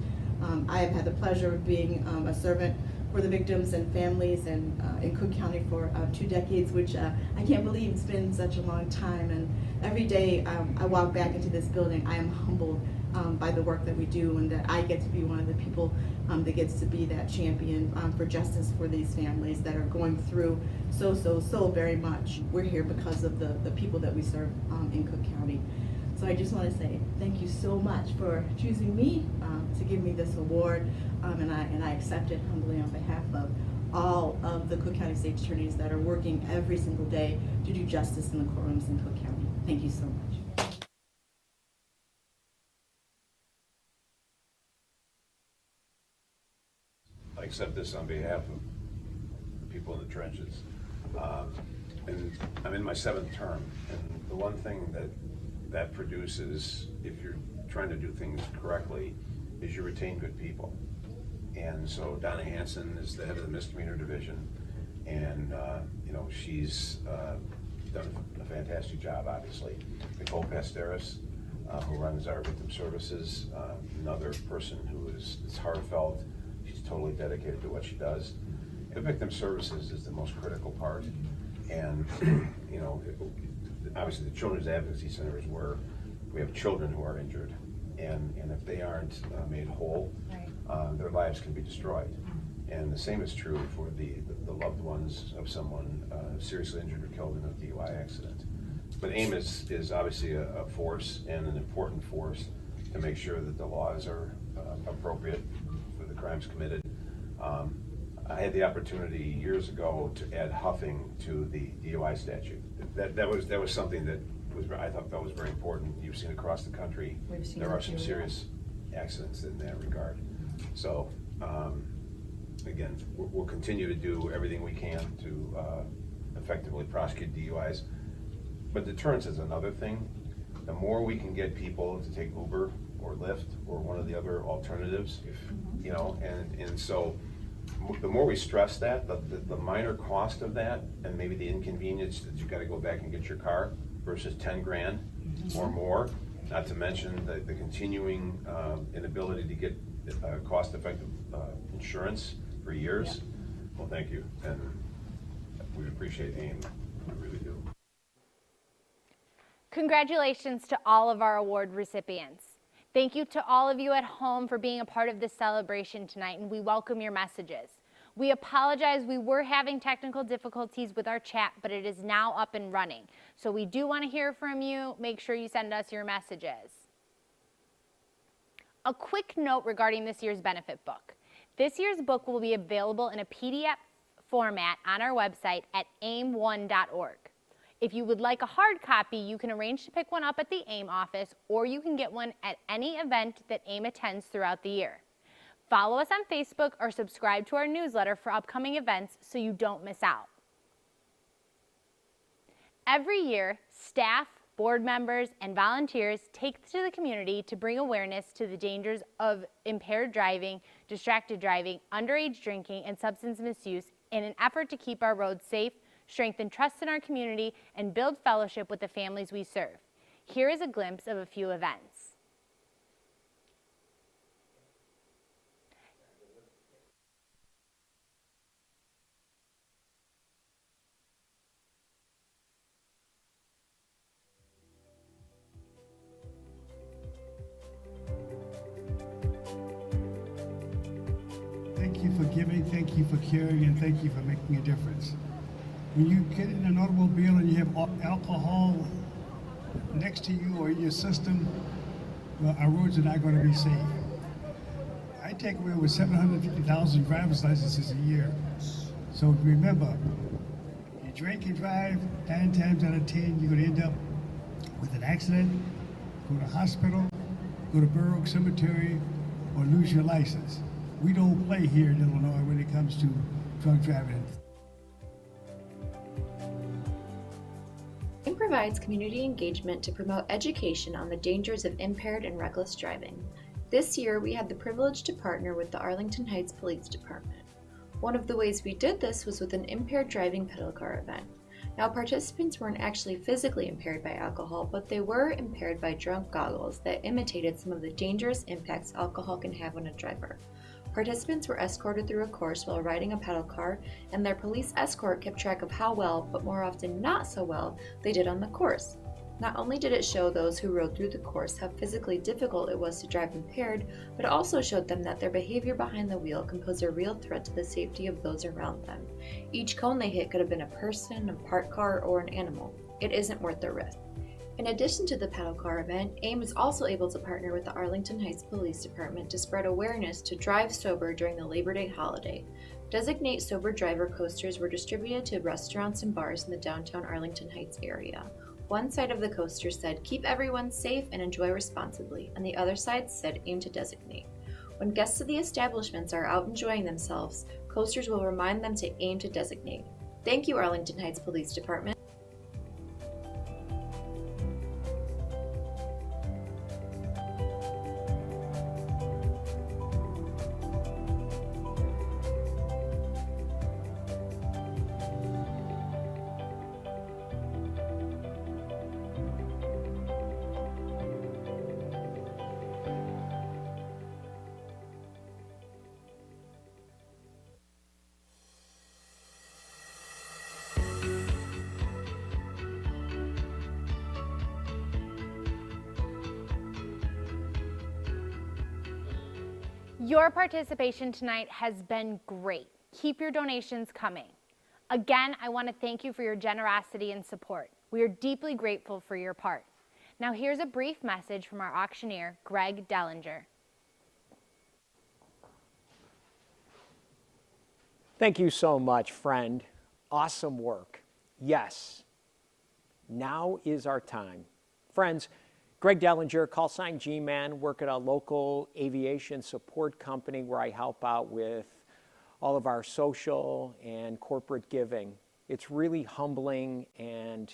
I have had the pleasure of being a servant for the victims and families and in Cook County for 2 decades, which I can't believe it's been such a long time. And every day I walk back into this building, I am humbled by the work that we do, and that I get to be one of the people that gets to be that champion for justice for these families that are going through so very much. We're here because of the people that we serve in Cook County. So I just want to say thank you so much for choosing me to give me this award, and I accept it humbly on behalf of all of the Cook County State Attorneys that are working every single day to do justice in the courtrooms in Cook County. Thank you so much. I accept this on behalf of the people in the trenches. And I'm in my 7th term, and the one thing that produces, if you're trying to do things correctly, is you retain good people. And so Donna Hansen is the head of the misdemeanor division, and she's done a fantastic job, obviously. Nicole Pasteris, who runs our victim services, another person who is heartfelt. She's totally dedicated to what she does. And victim services is the most critical part. And obviously the Children's Advocacy Center is where we have children who are injured, and if they aren't made whole, their lives can be destroyed. And the same is true for the loved ones of someone seriously injured or killed in a DUI accident. But AIM is obviously a force, and an important force, to make sure that the laws are appropriate for the crimes committed. I had the opportunity years ago to add huffing to the DUI statute. That was something that I thought that was very important. You've seen across the country, there are some serious accidents in that regard. So again, we'll continue to do everything we can to effectively prosecute DUIs. But deterrence is another thing. The more we can get people to take Uber or Lyft or one of the other alternatives, and so the more we stress that, the minor cost of that, and maybe the inconvenience that you got to go back and get your car versus 10 grand or more, not to mention the continuing inability to get cost-effective insurance for years. Well, thank you, and we appreciate AIM. We really do. Congratulations to all of our award recipients. Thank you to all of you at home for being a part of this celebration tonight, and we welcome your messages. We apologize, we were having technical difficulties with our chat, but it is now up and running. So we do want to hear from you. Make sure you send us your messages. A quick note regarding this year's benefit book. This year's book will be available in a PDF format on our website at aim1.org. If you would like a hard copy, you can arrange to pick one up at the AIM office, or you can get one at any event that AIM attends throughout the year. Follow us on Facebook or subscribe to our newsletter for upcoming events so you don't miss out. Every year, staff, board members, and volunteers take to the community to bring awareness to the dangers of impaired driving, distracted driving, underage drinking, and substance misuse in an effort to keep our roads safe, strengthen trust in our community, and build fellowship with the families we serve. Here is a glimpse of a few events. Thank you for giving, thank you for caring, and thank you for making a difference. When you get in an automobile and you have alcohol next to you or in your system, well, our roads are not going to be safe. I take away over 750,000 driver's licenses a year. So remember, you drink and drive, 9 times out of 10, you're going to end up with an accident, go to hospital, go to Borough Cemetery, or lose your license. We don't play here in Illinois when it comes to drunk driving. AIM provides community engagement to promote education on the dangers of impaired and reckless driving. This year, we had the privilege to partner with the Arlington Heights Police Department. One of the ways we did this was with an impaired driving pedal car event. Now, participants weren't actually physically impaired by alcohol, but they were impaired by drunk goggles that imitated some of the dangerous impacts alcohol can have on a driver. Participants were escorted through a course while riding a pedal car, and their police escort kept track of how well, but more often not so well, they did on the course. Not only did it show those who rode through the course how physically difficult it was to drive impaired, but it also showed them that their behavior behind the wheel can pose a real threat to the safety of those around them. Each cone they hit could have been a person, a parked car, or an animal. It isn't worth the risk. In addition to the pedal car event, AIM was also able to partner with the Arlington Heights Police Department to spread awareness to drive sober during the Labor Day holiday. Designate Sober Driver coasters were distributed to restaurants and bars in the downtown Arlington Heights area. One side of the coaster said, "Keep everyone safe and enjoy responsibly," and the other side said, "Aim to designate." When guests of the establishments are out enjoying themselves, coasters will remind them to aim to designate. Thank you, Arlington Heights Police Department. Your participation tonight has been great. Keep your donations coming. Again, I want to thank you for your generosity and support. We are deeply grateful for your part. Now here's a brief message from our auctioneer, Greg Dellinger. Thank you so much, friend. Awesome work. Yes, now is our time. Friends, Greg Dellinger, call sign G-Man, work at a local aviation support company where I help out with all of our social and corporate giving. It's really humbling, and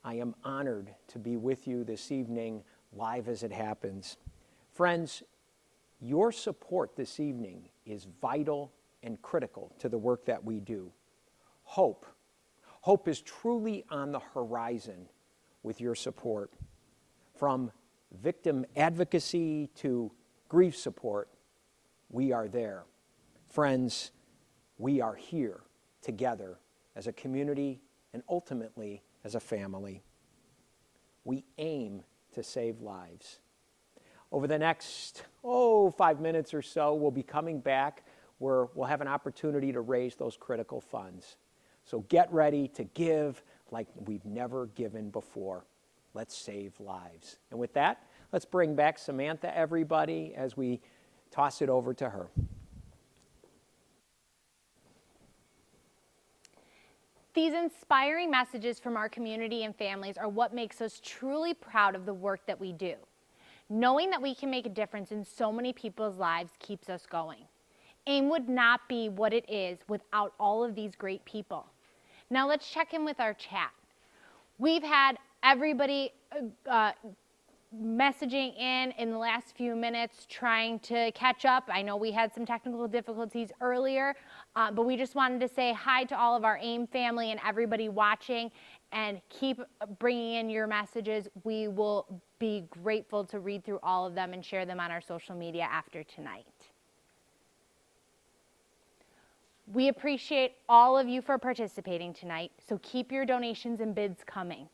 I am honored to be with you this evening, live as it happens. Friends, your support this evening is vital and critical to the work that we do. Hope is truly on the horizon with your support. From victim advocacy to grief support, we are there. Friends, we are here together as a community and ultimately as a family. We aim to save lives. Over the next, 5 minutes or so, we'll be coming back where we'll have an opportunity to raise those critical funds. So get ready to give like we've never given before. Let's save lives. And with that, let's bring back Samantha, everybody, as we toss it over to her. These inspiring messages from our community and families are what makes us truly proud of the work that we do. Knowing that we can make a difference in so many people's lives keeps us going. AIM would not be what it is without all of these great people. Now let's check in with our chat. We've had everybody messaging in the last few minutes trying to catch up. I know we had some technical difficulties earlier, but we just wanted to say hi to all of our AIM family and everybody watching, and keep bringing in your messages. We will be grateful to read through all of them and share them on our social media after tonight. We appreciate all of you for participating tonight, so keep your donations and bids coming.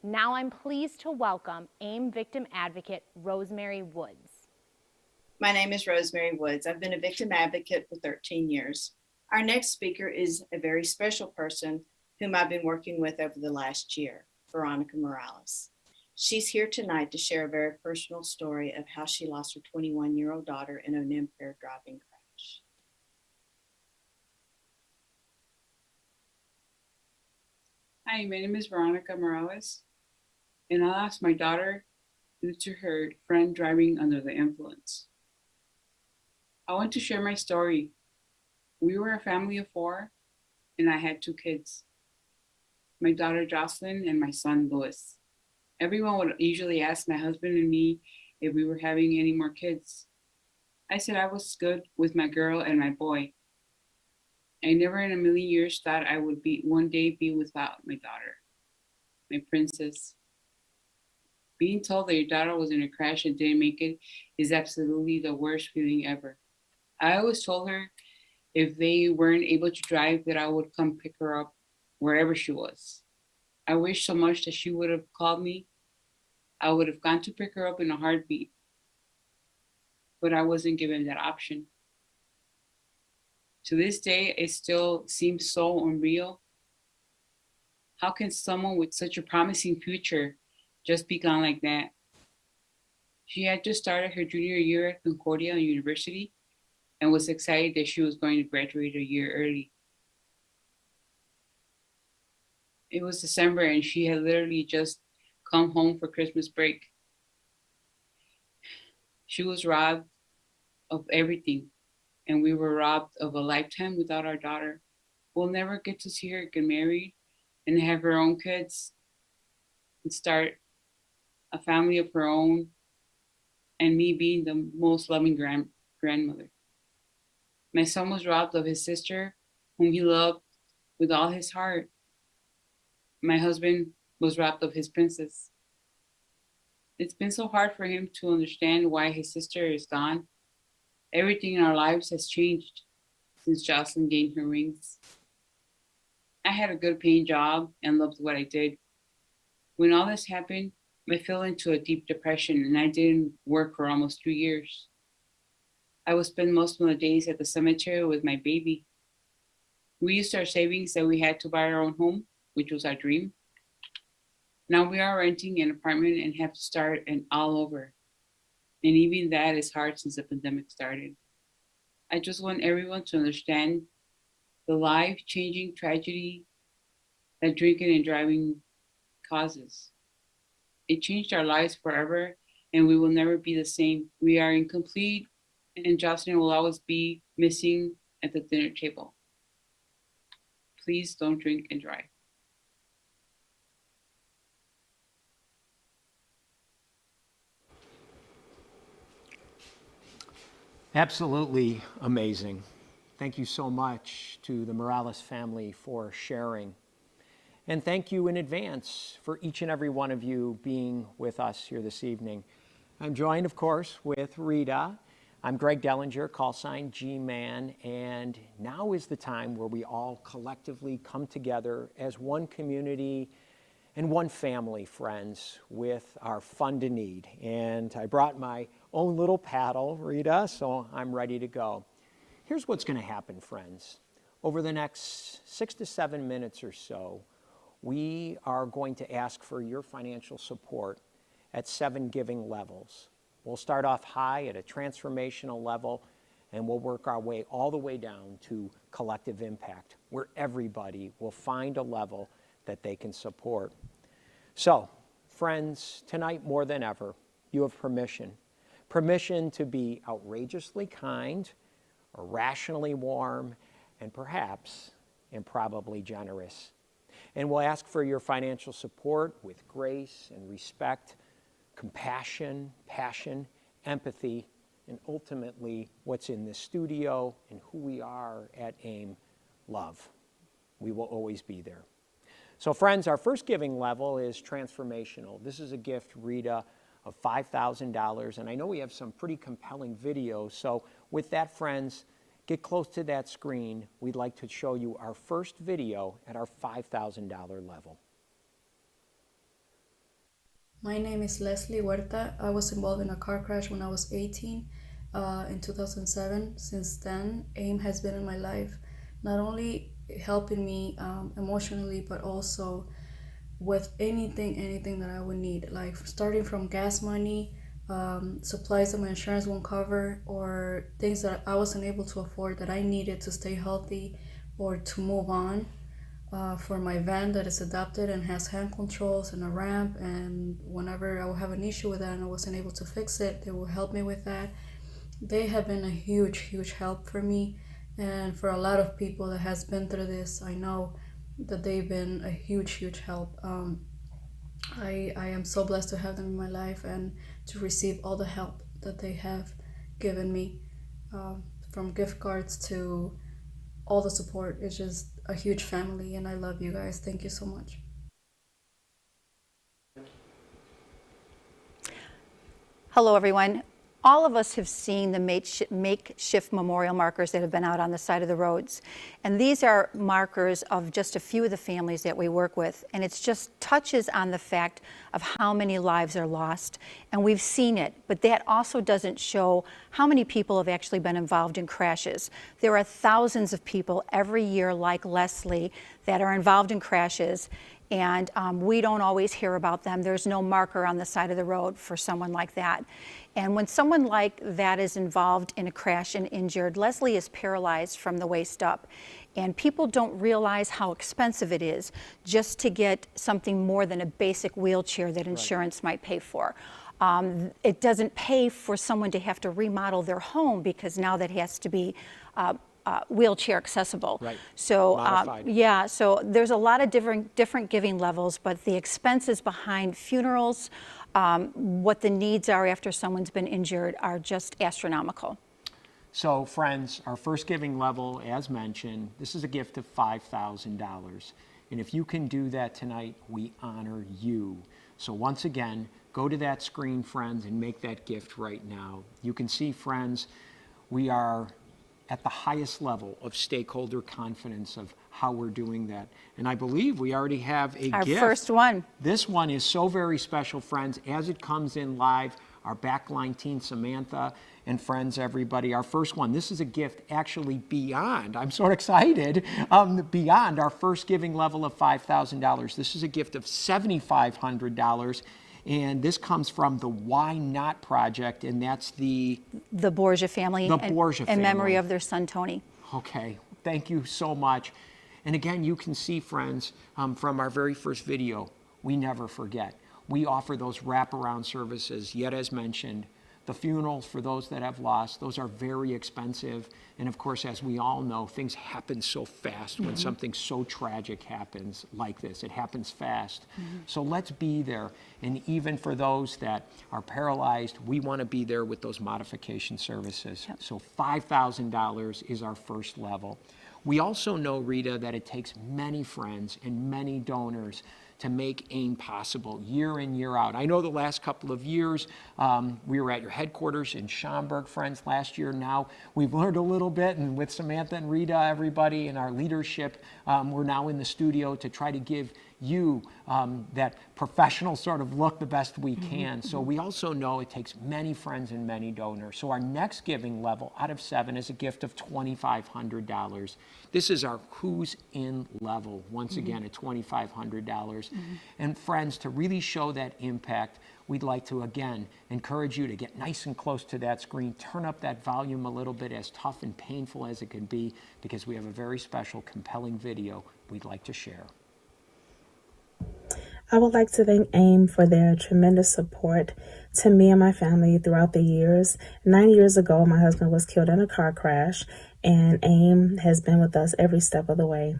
Now I'm pleased to welcome AIM victim advocate Rosemary Woods. My name is Rosemary Woods. I've been a victim advocate for 13 years. Our next speaker is a very special person whom I've been working with over the last year, Veronica Morales. She's here tonight to share a very personal story of how she lost her 21-year-old daughter in an impaired driving crash. Hi, my name is Veronica Morales, and I lost my daughter due to her friend driving under the influence. I want to share my story. We were a family of 4, and I had 2 kids, my daughter Jocelyn and my son Louis. Everyone would usually ask my husband and me if we were having any more kids. I said I was good with my girl and my boy. I never in a million years thought I would one day be without my daughter, my princess. Being told that your daughter was in a crash and didn't make it is absolutely the worst feeling ever. I always told her if they weren't able to drive that I would come pick her up wherever she was. I wish so much that she would have called me. I would have gone to pick her up in a heartbeat, but I wasn't given that option. To this day, it still seems so unreal. How can someone with such a promising future just be gone like that? She had just started her junior year at Concordia University and was excited that she was going to graduate a year early. It was December and she had literally just come home for Christmas break. She was robbed of everything, and we were robbed of a lifetime without our daughter. We'll never get to see her get married and have her own kids and start a family of her own, and me being the most loving grandmother. My son was robbed of his sister, whom he loved with all his heart. My husband was robbed of his princess. It's been so hard for him to understand why his sister is gone. Everything in our lives has changed since Jocelyn gained her wings. I had a good paying job and loved what I did. When all this happened, I fell into a deep depression and I didn't work for almost 2 years. I would spend most of the days at the cemetery with my baby. We used our savings that we had to buy our own home, which was our dream. Now we are renting an apartment and have to start all over. And even that is hard since the pandemic started. I just want everyone to understand the life-changing tragedy that drinking and driving causes. It changed our lives forever, and we will never be the same. We are incomplete, and Jocelyn will always be missing at the dinner table. Please don't drink and drive. Absolutely amazing. Thank you so much to the Morales family for sharing. And thank you in advance for each and every one of you being with us here this evening. I'm joined, of course, with Rita. I'm Greg Dellinger, call sign G-Man, and now is the time where we all collectively come together as one community and one family, friends, with our fun to need. And I brought my own little paddle, Rita, so I'm ready to go. Here's what's going to happen, friends. Over the next 6 to 7 minutes or so, we are going to ask for your financial support at 7 giving levels. We'll start off high at a transformational level, and we'll work our way all the way down to collective impact, where everybody will find a level that they can support. So, friends, tonight more than ever, you have permission. Permission to be outrageously kind, irrationally warm, and perhaps improbably generous. And we'll ask for your financial support with grace and respect, compassion, passion, empathy, and ultimately what's in this studio and who we are at AIM, love. We will always be there. So friends, our first giving level is transformational. This is a gift, Rita, of $5,000, and I know we have some pretty compelling videos. So with that, friends, get close to that screen. We'd like to show you our first video at our $5,000 level. My name is Leslie Huerta. I was involved in a car crash when I was 18 in 2007. Since then, AIM has been in my life, not only helping me emotionally, but also with anything that I would need, like starting from gas money, supplies that my insurance won't cover, or things that I wasn't able to afford that I needed to stay healthy or to move on. For my van that is adapted and has hand controls and a ramp, and whenever I will have an issue with that and I wasn't able to fix it, they will help me with that. They have been a huge help for me, and for a lot of people that has been through this, I know that they've been a huge help. I am so blessed to have them in my life and to receive all the help that they have given me, from gift cards to all the support. It's just a huge family, and I love you guys. Thank you so much. Hello, everyone. All of us have seen the makeshift memorial markers that have been out on the side of the roads. And these are markers of just a few of the families that we work with. And it just touches on the fact of how many lives are lost. And we've seen it, but that also doesn't show how many people have actually been involved in crashes. There are thousands of people every year like Leslie that are involved in crashes. And we don't always hear about them. There's no marker on the side of the road for someone like that. And when someone like that is involved in a crash and injured, Leslie is paralyzed from the waist up. And people don't realize how expensive it is just to get something more than a basic wheelchair that insurance might pay for. It doesn't pay for someone to have to remodel their home because now that has to be wheelchair accessible. Right. So Modified. yeah, so there's a lot of different giving levels, but the expenses behind funerals, what the needs are after someone's been injured are just astronomical. So friends, our first giving level, as mentioned, this is a gift of $5,000. And if you can do that tonight, we honor you. So once again, go to that screen, friends, and make that gift right now. You can see, friends, we are at the highest level of stakeholder confidence of how we're doing that. And I believe we already have a Our gift. first one. This one is so very special, friends. As it comes in live, our backline team, Samantha, and friends, everybody, our first one. This is a gift actually beyond, I'm so excited, beyond our first giving level of $5,000. This is a gift of $7,500. And this comes from the Why Not Project, and that's the Borgia family. The Borgia family. In memory of their son, Tony. Okay, thank you so much. And again, you can see, friends, from our very first video, we never forget. We offer those wraparound services, yet as mentioned, the funerals for those that have lost, those are very expensive. And of course, as we all know, things happen so fast when something so tragic happens like this. It happens fast. So let's be there. And even for those that are paralyzed, we want to be there with those modification services. So $5,000 is our first level. We also know, Rita, that it takes many friends and many donors to make AIM possible year in, year out. I know the last couple of years, we were at your headquarters in Schaumburg, friends, last year. Now we've learned a little bit, and with Samantha and Rita, everybody, and our leadership, we're now in the studio to try to give you that professional sort of look the best we can. So we also know it takes many friends and many donors. So our next giving level out of 7 is a gift of $2,500. This is our Who's In level, once again at $2,500. And friends, to really show that impact, we'd like to, again, encourage you to get nice and close to that screen, turn up that volume a little bit, as tough and painful as it can be, because we have a very special, compelling video we'd like to share. I would like to thank AIM for their tremendous support to me and my family throughout the years. 9 years ago, my husband was killed in a car crash, and AIM has been with us every step of the way.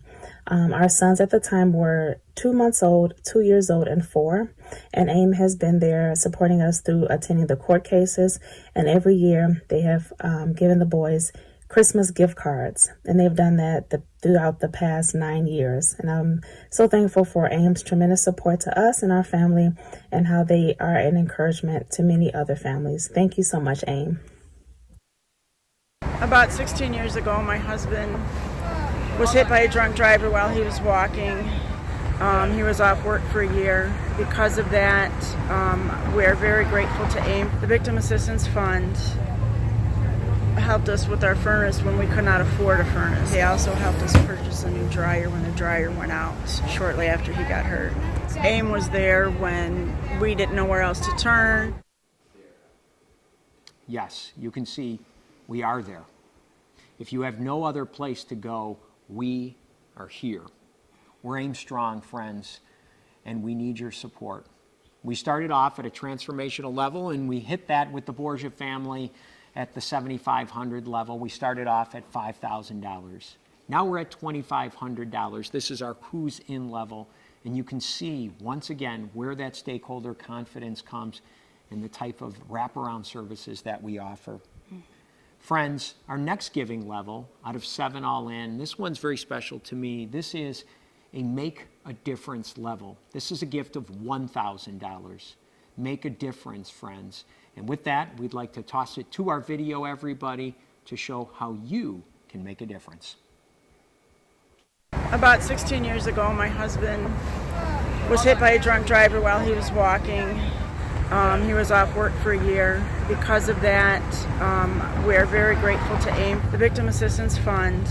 Our sons at the time were 2 months old, 2 years old, and 4, and AIM has been there supporting us through attending the court cases, and every year they have given the boys Christmas gift cards, and they've done that throughout the past 9 years. And I'm so thankful for AIM's tremendous support to us and our family, and how they are an encouragement to many other families. Thank you so much, AIM. About 16 years ago, my husband was hit by a drunk driver while he was walking. He was off work for a year. Because of that, we're very grateful to AIM. The Victim Assistance Fund helped us with our furnace when we could not afford a furnace. They also helped us purchase a new dryer when the dryer went out shortly after he got hurt. AIM was there when we didn't know where else to turn. Yes, you can see we are there. If you have no other place to go, we are here. We're AIM Strong, friends, and we need your support. We started off at a transformational level, and we hit that with the Borgia family at the $7,500 level. We started off at $5,000. Now we're at $2,500. This is our Who's In level, and you can see, once again, where that stakeholder confidence comes and the type of wraparound services that we offer. Friends, our next giving level, out of 7 all in, this one's very special to me. This is a Make a Difference level. This is a gift of $1,000. Make a difference, friends. And with that, we'd like to toss it to our video, everybody, to show how you can make a difference. About 16 years ago, my husband was hit by a drunk driver while he was walking. He was off work for a year. Because of that, we're very grateful to AIM. The Victim Assistance Fund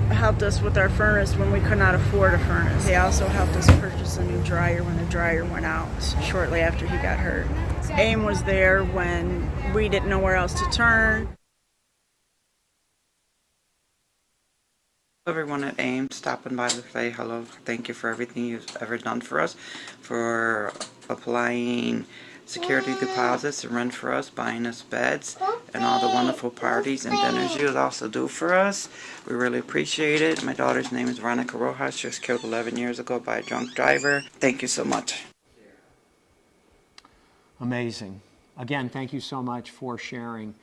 helped us with our furnace when we could not afford a furnace. They also helped us purchase a new dryer when the dryer went out shortly after he got hurt. AIM was there when we didn't know where else to turn. Everyone at AIM stopping by to say hello. Thank you for everything you've ever done for us, for applying security deposits and rent for us, buying us beds, and all the wonderful parties and dinners you also do for us. We really appreciate it. My daughter's name is Veronica Rojas. She was killed 11 years ago by a drunk driver. Thank you so much. Amazing. Again, thank you so much for sharing.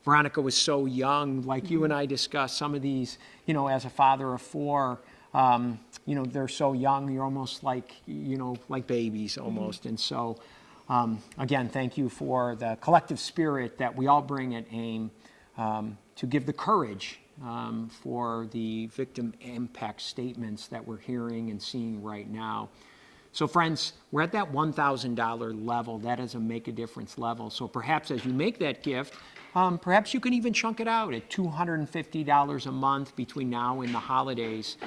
Veronica was so young, like you and I discussed, some of these, you know, as a father of 4, you know, they're so young, you're almost like, you know, like babies almost. And so, again, thank you for the collective spirit that we all bring at AIM to give the courage for the victim impact statements that we're hearing and seeing right now. So friends, we're at that $1,000 level. That is a Make a Difference level. So perhaps as you make that gift, perhaps you can even chunk it out at $250 a month between now and the holidays.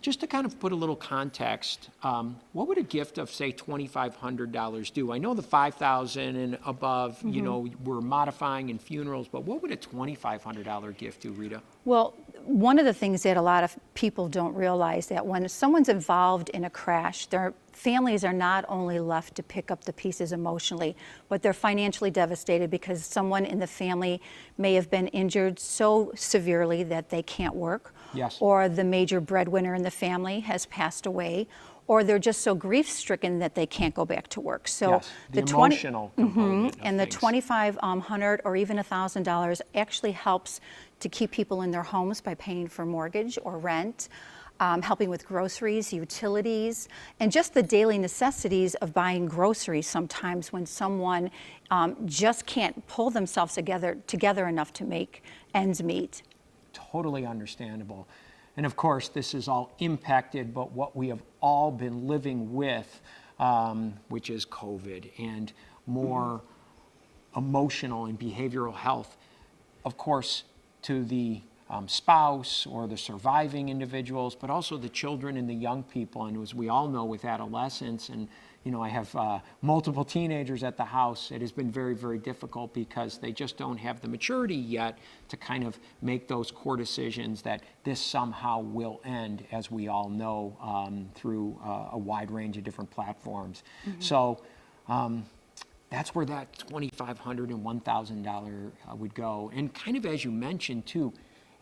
Just to kind of put a little context, what would a gift of, say, $2,500 do? I know the $5,000 and above, you know, we're modifying in funerals, but what would a $2,500 gift do, Rita? Well, one of the things that a lot of people don't realize that when someone's involved in a crash, their families are not only left to pick up the pieces emotionally, but they're financially devastated because someone in the family may have been injured so severely that they can't work. Yes. Or the major breadwinner in the family has passed away, or they're just so grief-stricken that they can't go back to work. So yes, the emotional component and the $2,500 or even $1,000 actually helps to keep people in their homes by paying for mortgage or rent, helping with groceries, utilities, and just the daily necessities of buying groceries sometimes when someone just can't pull themselves together enough to make ends meet. Totally understandable. And of course, this is all impacted, but what we have all been living with, which is COVID and more emotional and behavioral health, of course, to the spouse or the surviving individuals, but also the children and the young people. And as we all know with adolescence, and you know, I have multiple teenagers at the house, it has been very, very difficult because they just don't have the maturity yet to kind of make those core decisions that this somehow will end, as we all know, through a wide range of different platforms. So that's where that $2,500 and $1,000 would go. And kind of as you mentioned too,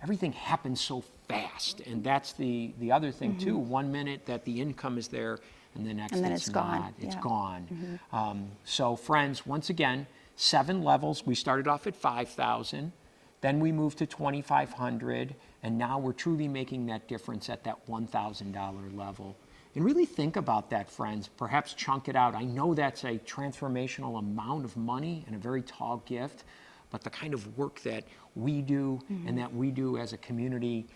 everything happens so fast, and that's the other thing too. 1 minute that the income is there, and the next it's gone. not. It's gone. So friends, once again, 7 levels. We started off at 5,000, then we moved to 2,500, and now we're truly making that difference at that $1,000 level. And really think about that, friends. Perhaps chunk it out. I know that's a transformational amount of money and a very tall gift, but the kind of work that we do and that we do as a community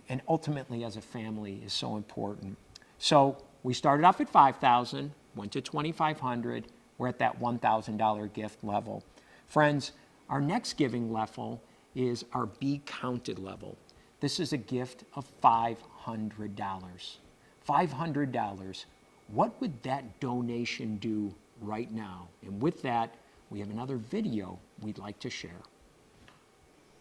and ultimately as a family is so important. So we started off at 5,000, went to 2,500. We're at that $1,000 gift level. Friends, our next giving level is our Be Counted level. This is a gift of $500. $500. What would that donation do right now? And with that, we have another video we'd like to share.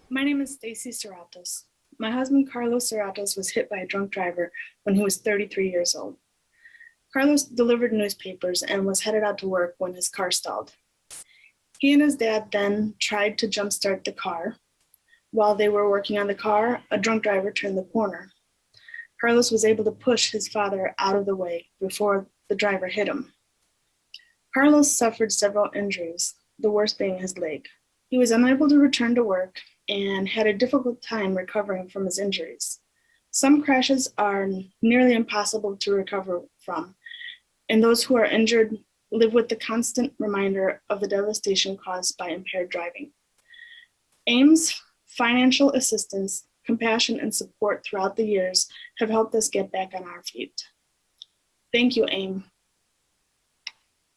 My name is Stacy Serratos. My husband, Carlos Serratos, was hit by a drunk driver when he was 33 years old. Carlos delivered newspapers and was headed out to work when his car stalled. He and his dad then tried to jumpstart the car. While they were working on the car, a drunk driver turned the corner. Carlos was able to push his father out of the way before the driver hit him. Carlos suffered several injuries, the worst being his leg. He was unable to return to work and had a difficult time recovering from his injuries. Some crashes are nearly impossible to recover from, and those who are injured live with the constant reminder of the devastation caused by impaired driving. AAIM's financial assistance, compassion, and support throughout the years have helped us get back on our feet. Thank you, AAIM.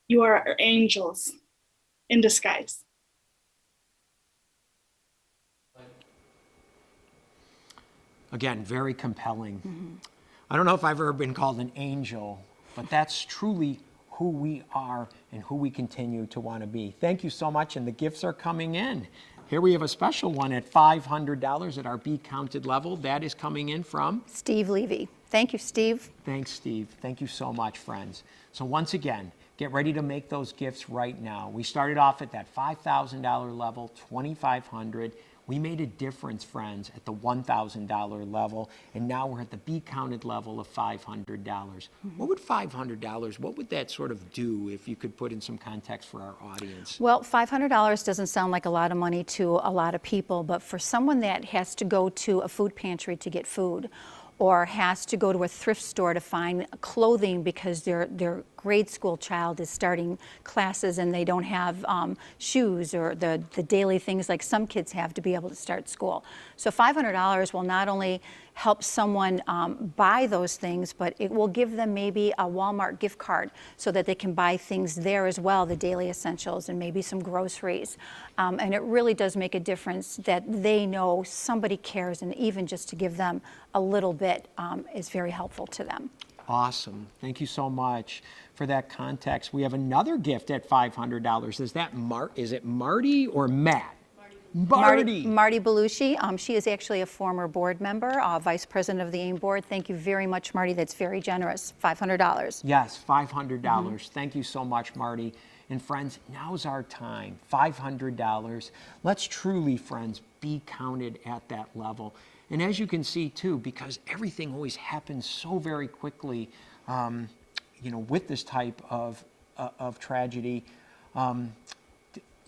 You are our angels in disguise. Again, very compelling. I don't know if I've ever been called an angel, but that's truly who we are and who we continue to want to be. Thank you so much, and the gifts are coming in. Here we have a special one at $500 at our Be Counted level. That is coming in from Steve Levy. Thank you, Steve. Thanks, Steve. Thank you so much, friends. So once again, get ready to make those gifts right now. We started off at that $5,000 level, $2,500. We made a difference, friends, at the $1,000 level, and now we're at the Be Counted level of $500. What would $500, what would that sort of do, if you could put in some context for our audience? Well, $500 doesn't sound like a lot of money to a lot of people, but for someone that has to go to a food pantry to get food, or has to go to a thrift store to find clothing because their grade school child is starting classes and they don't have shoes or the daily things like some kids have to be able to start school. So $500 will not only help someone buy those things, but it will give them maybe a Walmart gift card so that they can buy things there as well, the daily essentials and maybe some groceries. And it really does make a difference that they know somebody cares, and even just to give them a little bit is very helpful to them. Awesome. Thank you so much for that context. We have another gift at $500. Is it Marty or Matt? Marty Belushi. She is actually a former board member, vice president of the AAIM board. Thank you very much, Marty. That's very generous. $500. Yes, $500. Thank you so much, Marty. And friends, now's our time. $500. Let's truly, friends, be counted at that level. And as you can see too, because everything always happens so very quickly, with this type of tragedy,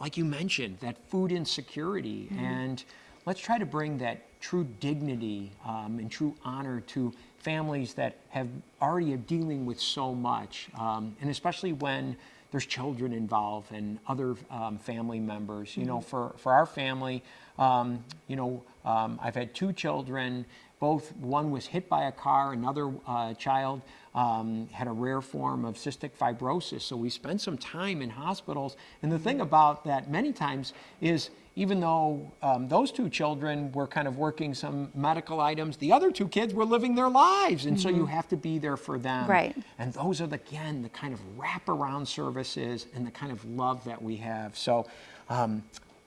like you mentioned, that food insecurity, and let's try to bring that true dignity and true honor to families that have already are dealing with so much, and especially when there's children involved and other family members. For our family, I've had two children. One was hit by a car, another child had a rare form of cystic fibrosis. So we spent some time in hospitals. And the thing about that many times is, even though those two children were kind of working some medical items, the other two kids were living their lives. And so you have to be there for them. Right. And those are, again, the kind of wraparound services and the kind of love that we have. So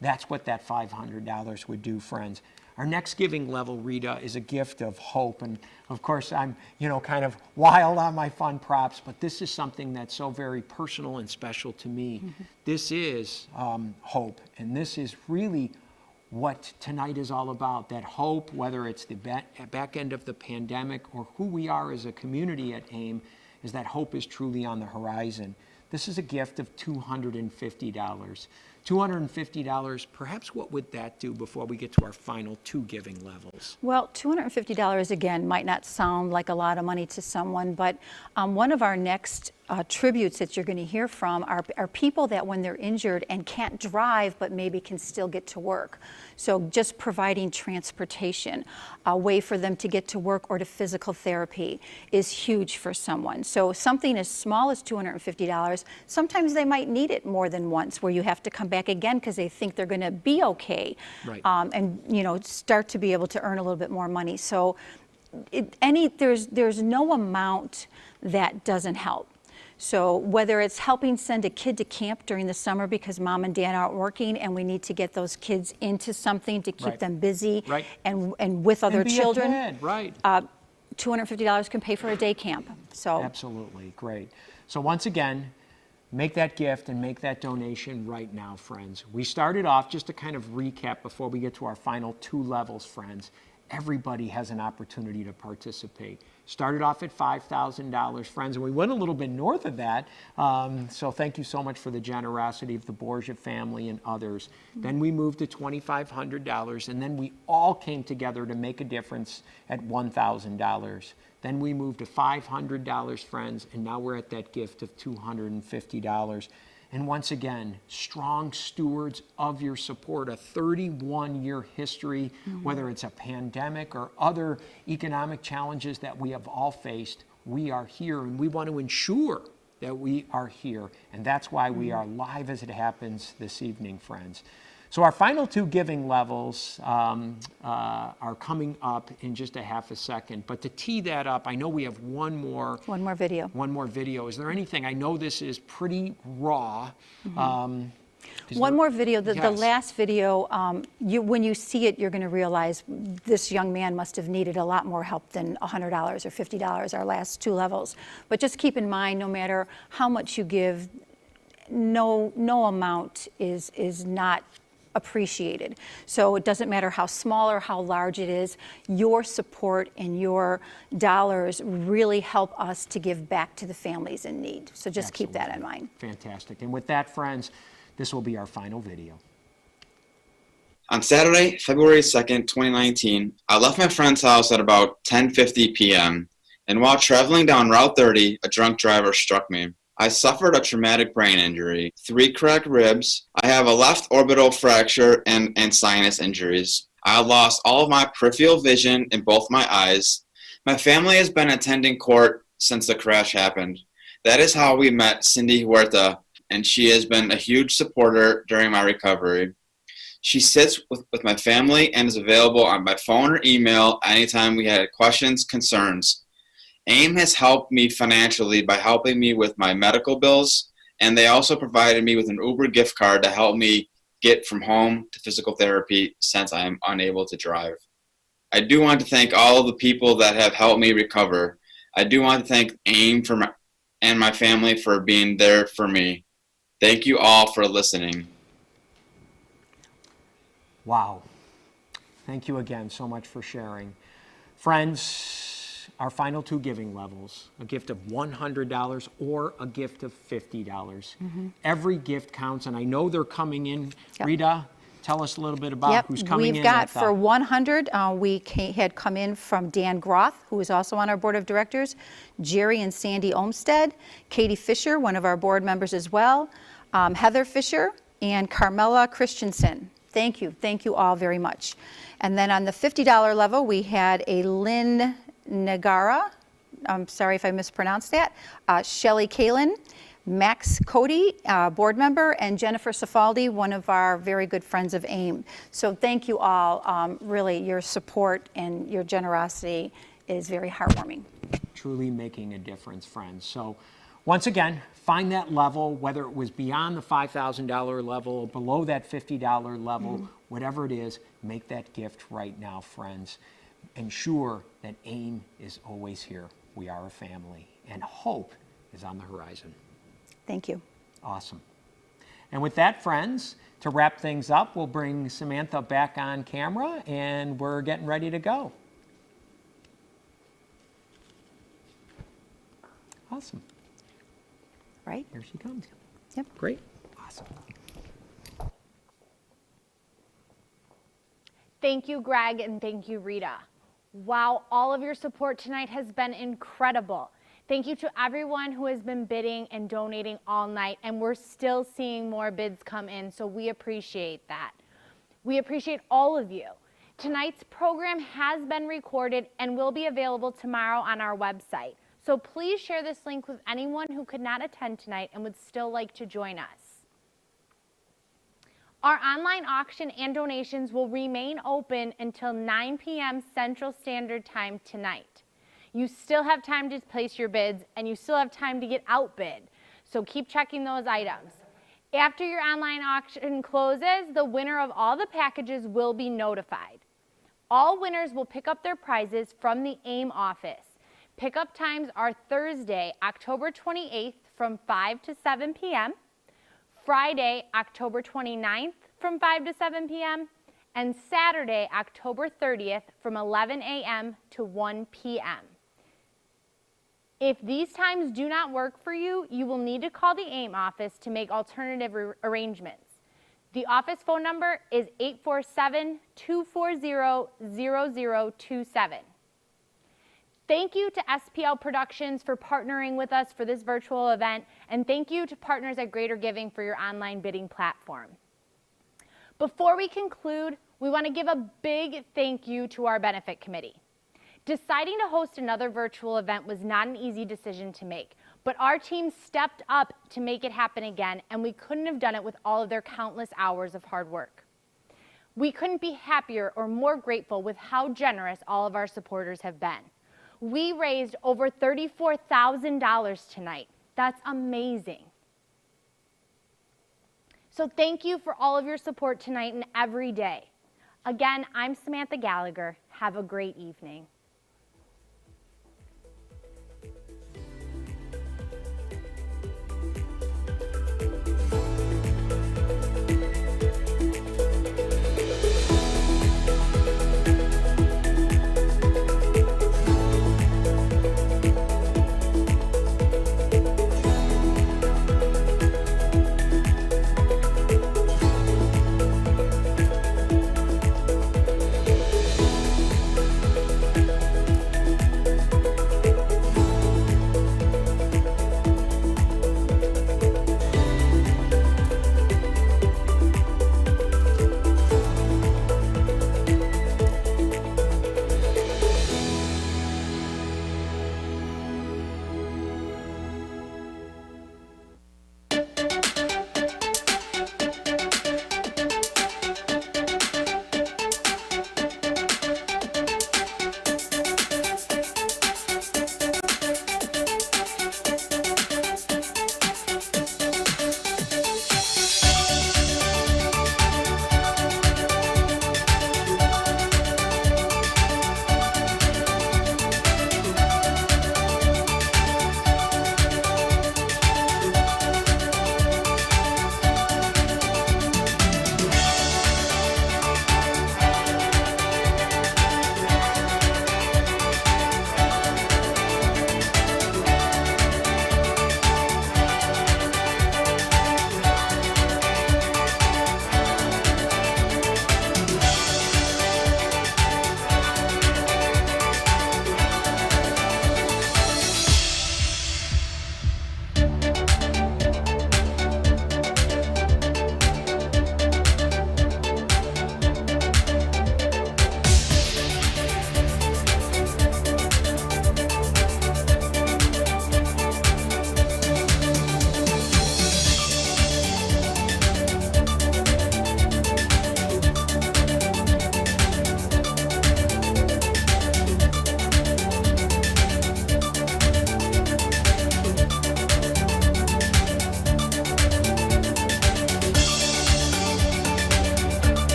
that's what that $500 would do, friends. Our next giving level, Rita, is a gift of hope. And of course, I'm, kind of wild on my fun props, but this is something that's so very personal and special to me. This is hope. And this is really what tonight is all about. That hope, whether it's the back end of the pandemic or who we are as a community at AAIM, is that hope is truly on the horizon. This is a gift of $250. $250, perhaps what would that do before we get to our final two giving levels? Well, $250 again might not sound like a lot of money to someone, but one of our next tributes that you're going to hear from are people that when they're injured and can't drive but maybe can still get to work. So just providing transportation, a way for them to get to work or to physical therapy is huge for someone. So something as small as $250, sometimes they might need it more than once, where you have to come back again because they think they're going to be okay, right. And start to be able to earn a little bit more money. So there's no amount that doesn't help. So whether it's helping send a kid to camp during the summer because mom and dad aren't working and we need to get those kids into something to keep them busy and with other children, right. $250 can pay for a day camp. So absolutely, great. So once again, make that gift and make that donation right now, friends. We started off, just to kind of recap before we get to our final two levels, friends, everybody has an opportunity to participate. Started off at $5,000, friends, and we went a little bit north of that. So thank you so much for the generosity of the Borgia family and others. Then we moved to $2,500, and then we all came together to make a difference at $1,000. Then we moved to $500, friends, and now we're at that gift of $250. And once again, strong stewards of your support, a 31-year history, whether it's a pandemic or other economic challenges that we have all faced, we are here, and we want to ensure that we are here. And that's why we are live as it happens this evening, friends. So our final two giving levels are coming up in just a half a second. But to tee that up, I know we have one more video. One more video. Is there anything? I know this is pretty raw. One more video. The Yes. last video, when you see it, you're going to realize this young man must have needed a lot more help than $100 or $50, our last two levels. But just keep in mind, no matter how much you give, no amount is not appreciated. So it doesn't matter how small or how large it is, your support and your dollars really help us to give back to the families in need. So just keep that in mind. Fantastic. And with that, friends, this will be our final video. On Saturday, February 2nd, 2019, I left my friend's house at about 10:50 p.m. and while traveling down Route 30, a drunk driver struck me. I suffered a traumatic brain injury, 3 cracked ribs, I have a left orbital fracture, and sinus injuries. I lost all of my peripheral vision in both my eyes. My family has been attending court since the crash happened. That is how we met Cindy Huerta, and she has been a huge supporter during my recovery. She sits with my family and is available on my phone or email anytime we had questions, concerns. AIM has helped me financially by helping me with my medical bills, and they also provided me with an Uber gift card to help me get from home to physical therapy since I am unable to drive. I do want to thank all of the people that have helped me recover. I do want to thank AIM and my family for being there for me. Thank you all for listening. Wow. Thank you again so much for sharing. Friends, our final two giving levels, a gift of $100 or a gift of $50. Every gift counts, and I know they're coming in. Rita, tell us a little bit about who's coming in. We've got for 100, we had come in from Dan Groth, who is also on our board of directors, Jerry and Sandy Olmstead, Katie Fisher, one of our board members as well, Heather Fisher, and Carmela Christensen. Thank you all very much. And then on the $50 level, we had a Lynn Nagara, I'm sorry if I mispronounced that, Shelley Kalin, Max Cody, board member, and Jennifer Safaldi, one of our very good friends of AIM. So thank you all. Really, your support and your generosity is very heartwarming. Truly making a difference, friends. So once again, find that level, whether it was beyond the $5,000 level or below that $50 level, whatever it is, make that gift right now, friends. Ensure that AIM is always here. We are a family, and hope is on the horizon. Thank you. Awesome. And with that, friends, to wrap things up, we'll bring Samantha back on camera, and we're getting ready to go. Awesome. Right? Here she comes. Yep. Great. Awesome. Thank you, Greg, and thank you, Rita. Wow, all of your support tonight has been incredible. Thank you to everyone who has been bidding and donating all night, and we're still seeing more bids come in, so we appreciate that. We appreciate all of you. Tonight's program has been recorded and will be available tomorrow on our website. So please share this link with anyone who could not attend tonight and would still like to join us. Our online auction and donations will remain open until 9 p.m. Central Standard Time tonight. You still have time to place your bids, and you still have time to get outbid, so keep checking those items. After your online auction closes, the winner of all the packages will be notified. All winners will pick up their prizes from the AIM office. Pickup times are Thursday, October 28th from 5 to 7 p.m., Friday, October 29th from 5 to 7 p.m., and Saturday, October 30th from 11 a.m. to 1 p.m. If these times do not work for you, you will need to call the AIM office to make alternative arrangements. The office phone number is 847-240-0027. Thank you to SPL Productions for partnering with us for this virtual event, and thank you to Partners at Greater Giving for your online bidding platform. Before we conclude, we want to give a big thank you to our benefit committee. Deciding to host another virtual event was not an easy decision to make, but our team stepped up to make it happen again, and we couldn't have done it with all of their countless hours of hard work. We couldn't be happier or more grateful with how generous all of our supporters have been. We raised over $34,000 tonight. That's amazing. So thank you for all of your support tonight and every day. Again, I'm Samantha Gallagher. Have a great evening.